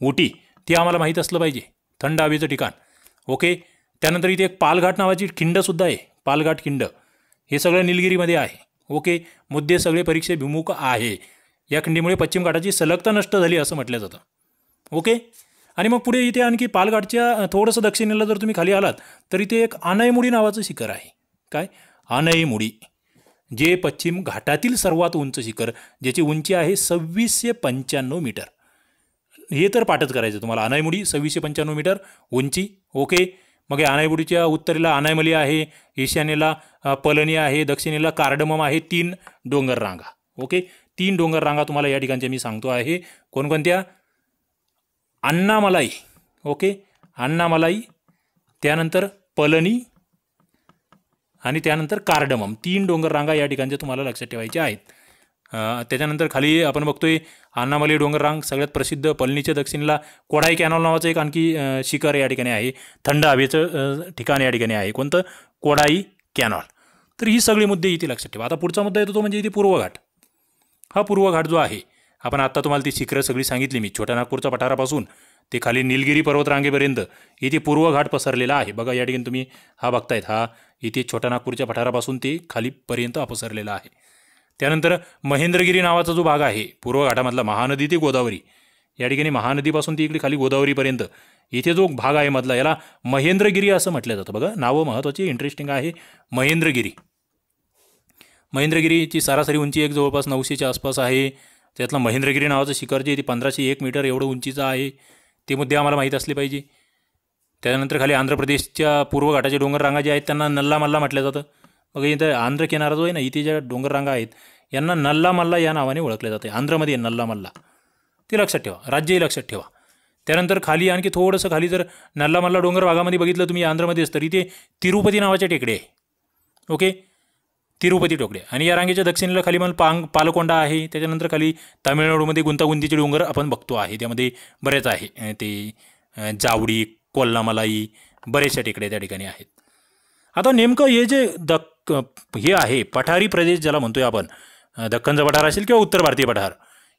[SPEAKER 1] उटी, ते आम्हाला माहीत असलं पाहिजे, थंड हवेचं ठिकाण. ओके, त्यानंतर इथे एक पालघाट नावाची खिंडसुद्धा आहे, पालघाट खिंड. हे सगळं निलगिरीमध्ये आहे. ओके, मुद्दे सगळे परीक्षेभिमुख आहे. या खंडीमुळे पश्चिम घाटाची सलगता नष्ट झाली असं म्हटलं जातं. ओके, आणि मग पुढे इथे आणखी पालघाटच्या थोडंसं दक्षिणेला जर तुम्ही खाली आलात तर इथे एक आनईमुडी नावाचं शिखर आहे. काय? आनईमुडी, जे पश्चिम घाटातील सर्वात उंच शिखर, ज्याची उंची आहे 2695 मीटर. हे तर पाठच करायचं तुम्हाला. आनईमुडी 2695 मीटर उंची. ओके, मग या आनईमुडीच्या उत्तरेला आनायमली आहे, ईशान्येला पलनी आहे, दक्षिणेला कार्डमम आहे. 3 डोंगर रांगा. ओके, 3 डोंगर रांगा तुम्हाला या ठिकाणच्या मी सांगतो आहे. कोणकोणत्या? अण्णामलाई. ओके, अण्णामलाई, त्यानंतर पलनी आणि त्यानंतर कार्डमम. 3 डोंगर रांगा या ठिकाणच्या तुम्हाला लक्षात ठेवायच्या आहेत. त्याच्यानंतर खाली आपण बघतोय अण्णामलाई डोंगर रांग सगळ्यात प्रसिद्ध. पलनीच्या दक्षिणेला कोडाई कॅनॉल नावाचं एक आणखी शिखर या ठिकाणी आहे. थंड हवेचं ठिकाण या ठिकाणी आहे. कोणतं? कोडाई कॅनॉल. तर ही सगळी मुद्दे इथे लक्षात ठेवा. आता पुढचा मुद्दा येतो तो म्हणजे इथे पूर्व घाट. हा पूर्व घाट जो आहे, आपण आत्ता तुम्हाला ती शिखरं सगळी सांगितली मी. छोट्या नागपूरचा पठारापासून ते खाली निलगिरी पर्वतरांगेपर्यंत इथे पूर्व घाट पसरलेला आहे. बघा या ठिकाणी तुम्ही हा बघतायत, हा इथे छोट्या नागपूरच्या पठारापासून ते खालीपर्यंत हा पसरलेला आहे. त्यानंतर महेंद्रगिरी नावाचा जो भाग आहे पूर्व घाटामधला, महानदी ते गोदावरी, या ठिकाणी महानदीपासून ती इकडे खाली गोदावरीपर्यंत इथे जो भाग आहे मधला, याला महेंद्रगिरी असं म्हटलं जातं. बघा नावं महत्त्वाची, इंटरेस्टिंग आहे. महेंद्रगिरी. महेंद्रगिरीची सरासरी उंची एक जवळपास 900च्या आसपास आहे. त्यातलं महेंद्रगिरी नावाचं शिखर जे ते 1501 मीटर एवढं उंचीचं आहे. ते मुद्दे आम्हाला माहीत असले पाहिजे. त्यानंतर खाली आंध्र प्रदेशच्या पूर्व घाटाचे डोंगर रांगा जे आहेत त्यांना नल्ला मल्ला म्हटलं जातं. मग इथं आंध्र किनारा जो आहे ना, इथे ज्या डोंगर रांगा आहेत यांना नल्ला मल्ला या नावाने ओळखले जाते. आंध्रमध्ये नल्ला मल्ला, ते लक्षात ठेवा. राज्यही लक्षात ठेवा. त्यानंतर खाली आणखी थोडंसं खाली जर नल्ला मल्ला डोंगर भागामध्ये बघितलं तुम्ही आंध्रमध्येच, तर इथे तिरुपती नावाचे टेकडे आहे. ओके, तिरुपती टेकडे. आणि या रांगेच्या दक्षिणेला खाली मग पालकोंडा आहे. त्याच्यानंतर खाली तामिळनाडूमध्ये गुंतागुंतीचे डोंगर आपण बघतो आहे. त्यामध्ये बरेच आहे ते जावडी, कोल्लामलाई, बरेचशा टेकडे त्या ठिकाणी आहेत. आता नेमकं हे जे हे आहे पठारी प्रदेश ज्याला म्हणतोय आपण, दख्खनचा पठार असेल किंवा उत्तर भारतीय पठार,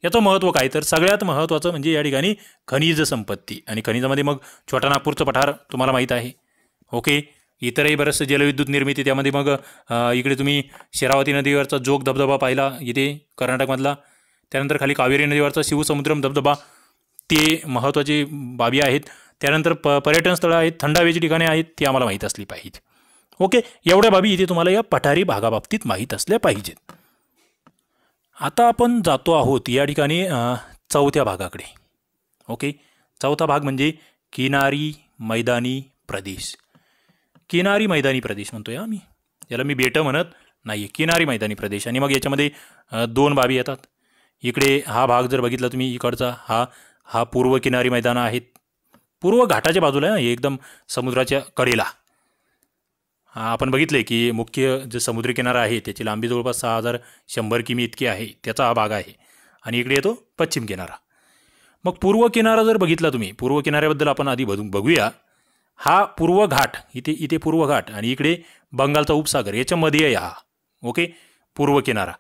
[SPEAKER 1] याचं महत्त्व काय? तर सगळ्यात महत्त्वाचं म्हणजे या ठिकाणी खनिज संपत्ती. आणि खनिजामध्ये मग छोटा नागपूरचं पठार तुम्हाला माहीत आहे. ओके, इतरही बरंचसं जलविद्युत निर्मिती. त्यामध्ये मग इकडे तुम्ही शरावती नदीवरचा जोग धबधबा पाहिला इथे कर्नाटकमधला. त्यानंतर खाली कावेरी नदीवरचा शिवसमुद्रम धबधबा, ते महत्त्वाची बाबी आहेत. त्यानंतर पर्यटन स्थळं आहेत, थंड हवेची ठिकाणे आहेत, ती आम्हाला माहीत असली पाहिजे. ओके, एवढ्या बाबी इथे तुम्हाला या पठारी भागाबाबतीत माहीत असल्या पाहिजेत. आता आपण जातो आहोत या ठिकाणी चौथ्या भागाकडे. ओके, चौथा भाग म्हणजे किनारी मैदानी प्रदेश. किनारी मैदानी प्रदेश म्हणतोय आम्ही याला, मी बेटं म्हणत नाही, किनारी मैदानी प्रदेश. आणि मग याच्यामध्ये 2 बाबी येतात. इकडे हा भाग जर बघितला तुम्ही, इकडचा हा पूर्व किनारी मैदानं आहेत. पूर्व घाटाच्या बाजूला आहे, एकदम समुद्राच्या कडेला. आपण बघितले की मुख्य जे समुद्री किनारा आहे त्याची लांबी जवळपास 6100 किमी इतकी आहे. त्याचा हा भाग आहे. आणि इकडे येतो पश्चिम किनारा. मग पूर्व किनारा जर बघितला तुम्ही, पूर्व किनाऱ्याबद्दल आपण आधी बघूया. हा पूर्व घाट, इथे पूर्व घाट आणि इकडे बंगालचा उपसागर, याच्यामध्ये आहे हा. ओके, पूर्व किनारा.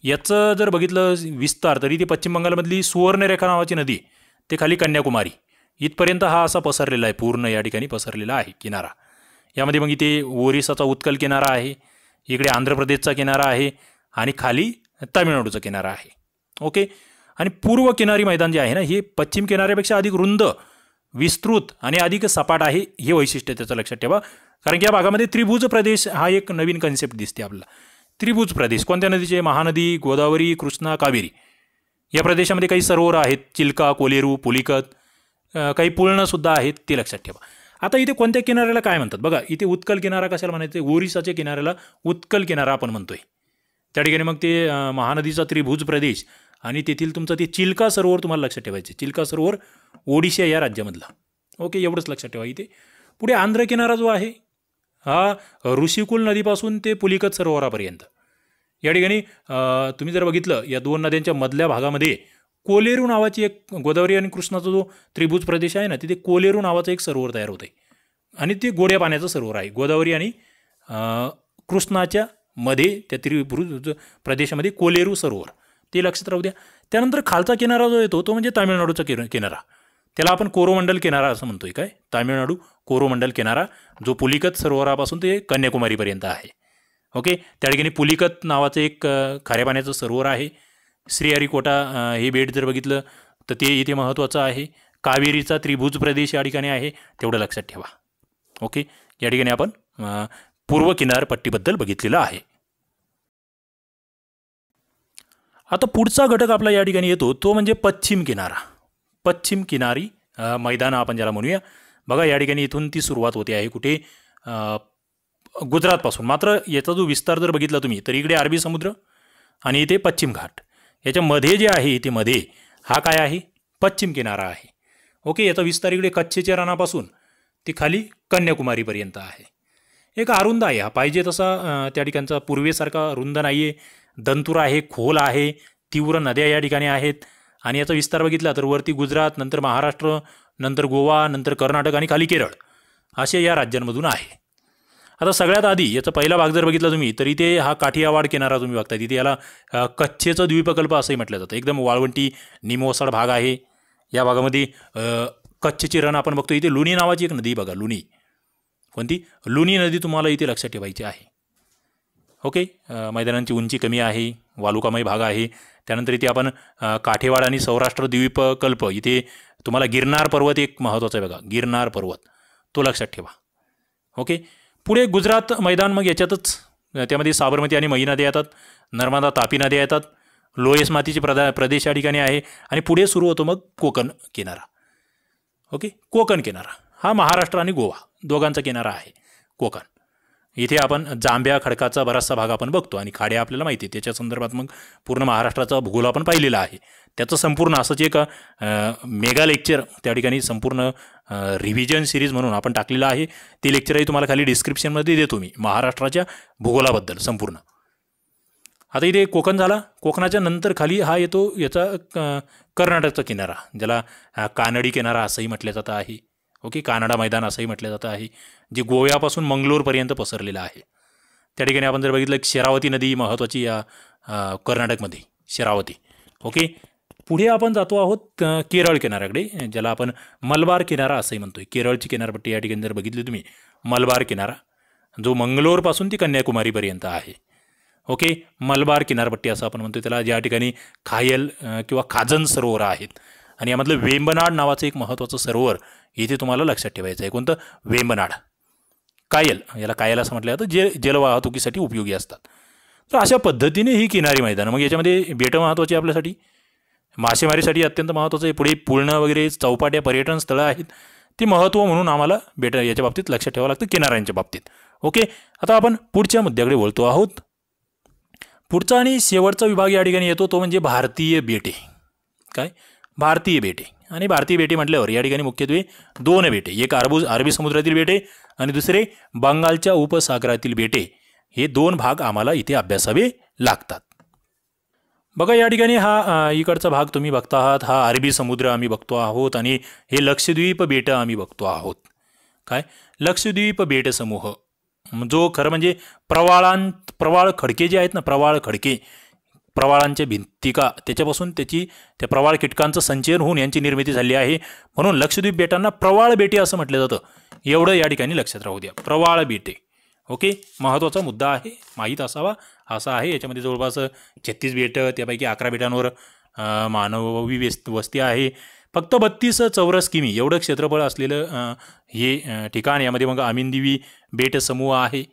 [SPEAKER 1] याचं जर बघितलं विस्तार, तर इथे पश्चिम बंगालमधली सुवर्णरेखा नावाची नदी ते खाली कन्याकुमारी इथपर्यंत हा असा पसरलेला आहे. पूर्ण या ठिकाणी पसरलेला आहे किनारा. यामध्ये मग इथे ओरिसाचा उत्कल किनारा आहे, इकडे आंध्र प्रदेशचा किनारा आहे आणि खाली तामिळनाडूचा किनारा आहे. ओके, आणि पूर्व किनारी मैदान जे आहे ना, हे पश्चिम किनाऱ्यापेक्षा अधिक रुंद, विस्तृत आणि अधिक सपाट आहे. हे वैशिष्ट्य त्याचं लक्षात ठेवा. कारण की या भागामध्ये त्रिभुज प्रदेश हा एक नवीन कन्सेप्ट दिसते आपल्याला. त्रिभुज प्रदेश कोणत्या नदीचे? महानदी, गोदावरी, कृष्णा, कावेरी. या प्रदेशामध्ये काही सरोवर आहेत, चिल्का, कोलेरू, पुलिकत, काही पुळणंसुद्धा आहेत, ते लक्षात ठेवा. आता इथे कोणत्या किनाऱ्याला काय म्हणतात बघा. इथे उत्कल किनारा कशाला म्हणायचं? ओरिसाच्या किनाऱ्याला उत्कल किनारा आपण म्हणतोय. त्या ठिकाणी मग ते महानदीचा त्रिभुज प्रदेश आणि तेथील तुमचं ते चिल्का सरोवर तुम्हाला लक्षात ठेवायचे. चिल्का सरोवर ओडिशा या राज्यामधला. ओके, एवढंच लक्षात ठेवा. इथे पुढे आंध्र किनारा जो आहे हा ऋषिकुल नदीपासून ते पुलिकत सरोवरापर्यंत. या ठिकाणी तुम्ही जर बघितलं या 2 नद्यांच्या मधल्या भागामध्ये कोलेरू नावाची एक, गोदावरी आणि कृष्णाचा जो त्रिभुज प्रदेश आहे ना, तिथे कोलेरू नावाचं एक सरोवर तयार होतं आहे. आणि ते गोड्या पाण्याचं सरोवर आहे. गोदावरी आणि कृष्णाच्या मध्ये त्या त्रिभुज प्रदेशामध्ये कोलेरू सरोवर, ते लक्षात राहू द्या. त्यानंतर खालचा किनारा जो येतो तो म्हणजे तामिळनाडूचा किनारा. त्याला आपण कोरोमंडल किनारा असं म्हणतोय. काय? तामिळनाडू कोरोमंडल किनारा, जो पुलिकत सरोवरापासून ते कन्याकुमारीपर्यंत आहे. ओके, त्या ठिकाणी पुलिकत नावाचं एक खाऱ्या पाण्याचं सरोवर आहे. श्रीहरिकोटा हे बेट जर बघितलं तर ते इथे महत्त्वाचं आहे. कावेरीचा त्रिभुज प्रदेश या ठिकाणी आहे, तेवढं लक्षात ठेवा. ओके, या ठिकाणी आपण पूर्व किनारपट्टीबद्दल बघितलेलं आहे. आता पुढचा घटक आपला या ठिकाणी येतो तो म्हणजे पश्चिम किनारा. पश्चिम किनारी मैदान आपण ज्याला म्हणूया. बघा या ठिकाणी इथून ती सुरुवात होते आहे कुठे, गुजरातपासून. मात्र याचा जो विस्तार जर बघितला तुम्ही तर इकडे अरबी समुद्र आणि इथे पश्चिम घाट. याच्यामध्ये जे आहे इथे मध्ये हा काय आहे, पश्चिम किनारा आहे. ओके, याचा विस्तार इकडे कच्छच्या रणापासून ते खाली कन्याकुमारीपर्यंत आहे. एक अरुंद आहे, हा पाहिजे तसा त्या ठिकाणचा पूर्वेसारखा रुंद नाही आहे. दंतूर आहे, खोल आहे, तीव्र नद्या या ठिकाणी आहेत. आणि याचा विस्तार बघितला तर वरती गुजरात, नंतर महाराष्ट्र, नंतर गोवा, नंतर कर्नाटक आणि खाली केरळ असे या राज्यांमधून आहे. आता सगळ्यात आधी याचा पहिला भाग जर बघितला तुम्ही तर इथे हा काठियावाड किनारा तुम्ही बघता. तिथे याला कच्छेचं द्वीपकल्प असंही म्हटलं जातं. एकदम वाळवंटी निमोसाड भाग आहे. या भागामध्ये कच्छचे रण आपण बघतो. इथे लुनी नावाची एक नदी बघा, लुनी. कोणती? लुनी नदी तुम्हाला इथे लक्षात ठेवायची आहे. ओके, मैदानांची उंची कमी आहे, वालुकामय भाग आहे. त्यानंतर इथे आपण काठेवाड आणि सौराष्ट्र द्वीपकल्प, इथे तुम्हाला गिरनार पर्वत एक महत्त्वाचा आहे बघा, गिरनार पर्वत, तो लक्षात ठेवा. ओके, पुढे गुजरात मैदान, मग याच्यातच त्यामध्ये साबरमती आणि मही नद्या येतात, नर्मदा तापी नद्या येतात, लोयस मातीचे प्रदेश या ठिकाणी आहे. आणि पुढे सुरू होतो मग कोकण किनारा. ओके, कोकण किनारा हा महाराष्ट्र आणि गोवा दोघांचा किनारा आहे कोकण. इथे आपण जांभ्या खडकाचा बराचसा भाग आपण बघतो आणि खाड्या आपल्याला माहिती आहे. त्याच्या संदर्भात मग पूर्ण महाराष्ट्राचा भूगोल आपण पाहिलेला आहे. त्याचं संपूर्ण असंच एक मेगा लेक्चर त्या ठिकाणी संपूर्ण रिव्हिजन सिरीज म्हणून आपण टाकलेलं आहे. ते लेक्चरही तुम्हाला खाली डिस्क्रिप्शनमध्ये देतो मी, महाराष्ट्राच्या भूगोलाबद्दल संपूर्ण. आता इथे कोकण झाला. कोकणाच्या नंतर खाली हा येतो याचा कर्नाटकचा किनारा, ज्याला कानडी किनारा असंही म्हटलं जातं आहे. ओके, कानडा मैदान असंही म्हटलं जातं आहे, जे गोव्यापासून मंगलोरपर्यंत पसरलेलं आहे. त्या ठिकाणी आपण जर बघितलं शरावती नदी महत्त्वाची या कर्नाटकमध्ये, शरावती. ओके, पुढे आपण जातो आहोत केरळ किनाऱ्याकडे, ज्याला आपण मलबार किनारा असंही म्हणतोय. केरळची किनारपट्टी या ठिकाणी जर बघितली तुम्ही, मलबार किनारा जो मंगलोरपासून ती कन्याकुमारीपर्यंत आहे. ओके, मलबार किनारपट्टी असं आपण म्हणतो त्याला, ज्या ठिकाणी खायल किंवा खाजन सरोवर आहेत. आणि यामधलं वेंबनाड नावाचं एक महत्त्वाचं सरोवर इथे तुम्हाला लक्षात ठेवायचं आहे. कोणतं? वेंबनाड. कायल, याला कायल असं म्हटलं जातं, जलवाहतुकीसाठी उपयोगी असतात. तर अशा पद्धतीने ही किनारी मैदानं. मग याच्यामध्ये बेटं महत्त्वाची आपल्यासाठी, मासेमारीसाठी अत्यंत महत्त्वाचं आहे. पुढे पुळणं वगैरे चौपाट्या पर्यटन स्थळं आहेत, ती महत्त्व म्हणून आम्हाला बेटं याच्या बाबतीत लक्षात ठेवावं लागतं, किनाऱ्यांच्या बाबतीत. ओके, आता आपण पुढच्या मुद्द्याकडे बोलतो आहोत. पुढचा आणि शेवटचा विभाग या ठिकाणी येतो तो म्हणजे भारतीय बेटे. काय? भारतीय बेटे. आणि भारतीय बेटे म्हटल्यावर या ठिकाणी मुख्यत्वे दोन बेटे, एक अरबी समुद्रातील बेटे आणि दुसरे बंगालच्या उपसागरातील बेटे. हे दोन भाग आम्हाला इथे अभ्यासावे लागतात. बघा या ठिकाणी हा इकडचा भाग तुम्ही बघता आहात, हा अरबी समुद्र आम्ही बघतो आहोत आणि हे लक्षद्वीप बेटं आम्ही बघतो आहोत. काय? लक्षद्वीप बेट समूह, जो खरं म्हणजे प्रवाळ खडके जे आहेत ना, प्रवाळ खडके, प्रवाळांच्या भिंतिका, त्याच्यापासून त्या प्रवाळ कीटकांचं संचयन होऊन यांची निर्मिती झाली आहे. म्हणून लक्षद्वीप बेटांना प्रवाळ बेटे असं म्हटलं जातं. एवढं या ठिकाणी लक्षात राहू द्या, प्रवाळ बेटे. ओके, महत्त्वाचा मुद्दा आहे, माहीत असावा असा आहे. याच्यामध्ये जवळपास 36 बेटं, त्यापैकी 11 बेटांवर मानवी वस्ती आहे. फक्त 32 चौरस किमी एवढं क्षेत्रफळ असलेलं हे ठिकाण. यामध्ये मग आमिनदिवी बेट समूह आहे,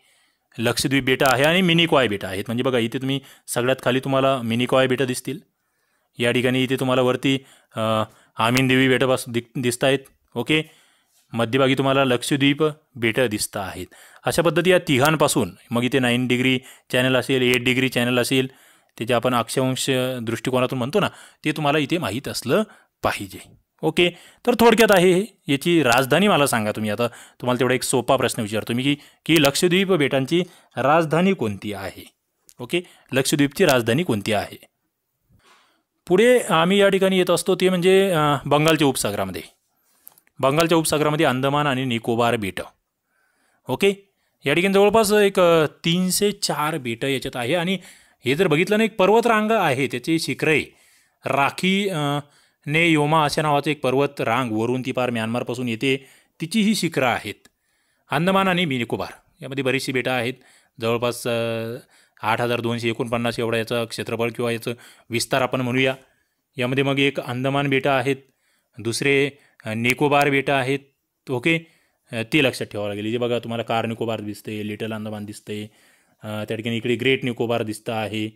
[SPEAKER 1] लक्षद्वीप बेटं आहे आणि मिनिकॉय बेटं आहेत. म्हणजे बघा इथे तुम्ही सगळ्यात खाली तुम्हाला मिनिकॉय बेटं दिसतील. या ठिकाणी इथे तुम्हाला वरती आमिनदेवी बेटं दिसत आहेत. ओके, मध्यभागी तुम्हाला लक्षद्वीप बेटं दिसत आहेत. अशा पद्धती या तिघांपासून मग इथे 9 डिग्री चॅनल असेल, 8 डिग्री चॅनल असेल, ते जे आपण अक्षांश दृष्टिकोनातून म्हणतो ना, ते तुम्हाला इथे माहीत असलं पाहिजे. ओके, तर थोडक्यात आहे हे. याची राजधानी मला सांगा तुम्ही. आता तुम्हाला तेवढा एक सोपा प्रश्न विचारतो मी की लक्षद्वीप बेटांची राजधानी कोणती आहे. ओके, लक्षद्वीपची राजधानी कोणती आहे. पुढे आम्ही या ठिकाणी येत असतो ते म्हणजे बंगालच्या उपसागरामध्ये. बंगालच्या उपसागरामध्ये अंदमान आणि निकोबार बेटं. ओके, या ठिकाणी जवळपास एक 304 बेटं याच्यात आहे. आणि हे जर बघितलं ना, एक पर्वतरांग आहे, त्याची शिखरे राखी ने योमा अशा नावाचं एक पर्वत रांग वरून ती पार म्यानमारपासून येते, तिची ही शिखरं आहेत. अंदमान आणि निकोबार यामध्ये बरीचशी बेटं आहेत. जवळपास 8,249 एवढा याचं क्षेत्रफळ किंवा याचं विस्तार आपण म्हणूया. यामध्ये मग एक अंदमान बेटं आहेत, दुसरे निकोबार बेटं आहेत. ओके, ते लक्षात ठेवावं लागेल. जे बघा तुम्हाला कार निकोबार दिसते, लिटल अंदमान दिसते, त्या ठिकाणी इकडे ग्रेट निकोबार दिसतं आहे.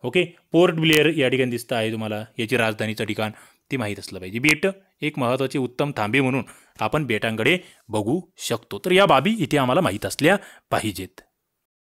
[SPEAKER 1] ओके, पोर्ट ब्लेअर या ठिकाणी दिसतं आहे तुम्हाला, याची राजधानीचं ठिकाण ते माहीत असलं पाहिजे. बेटं एक महत्त्वाचे उत्तम थांबे म्हणून आपण बेटांकडे बघू शकतो. तर या बाबी इथे आम्हाला माहीत असल्या पाहिजेत.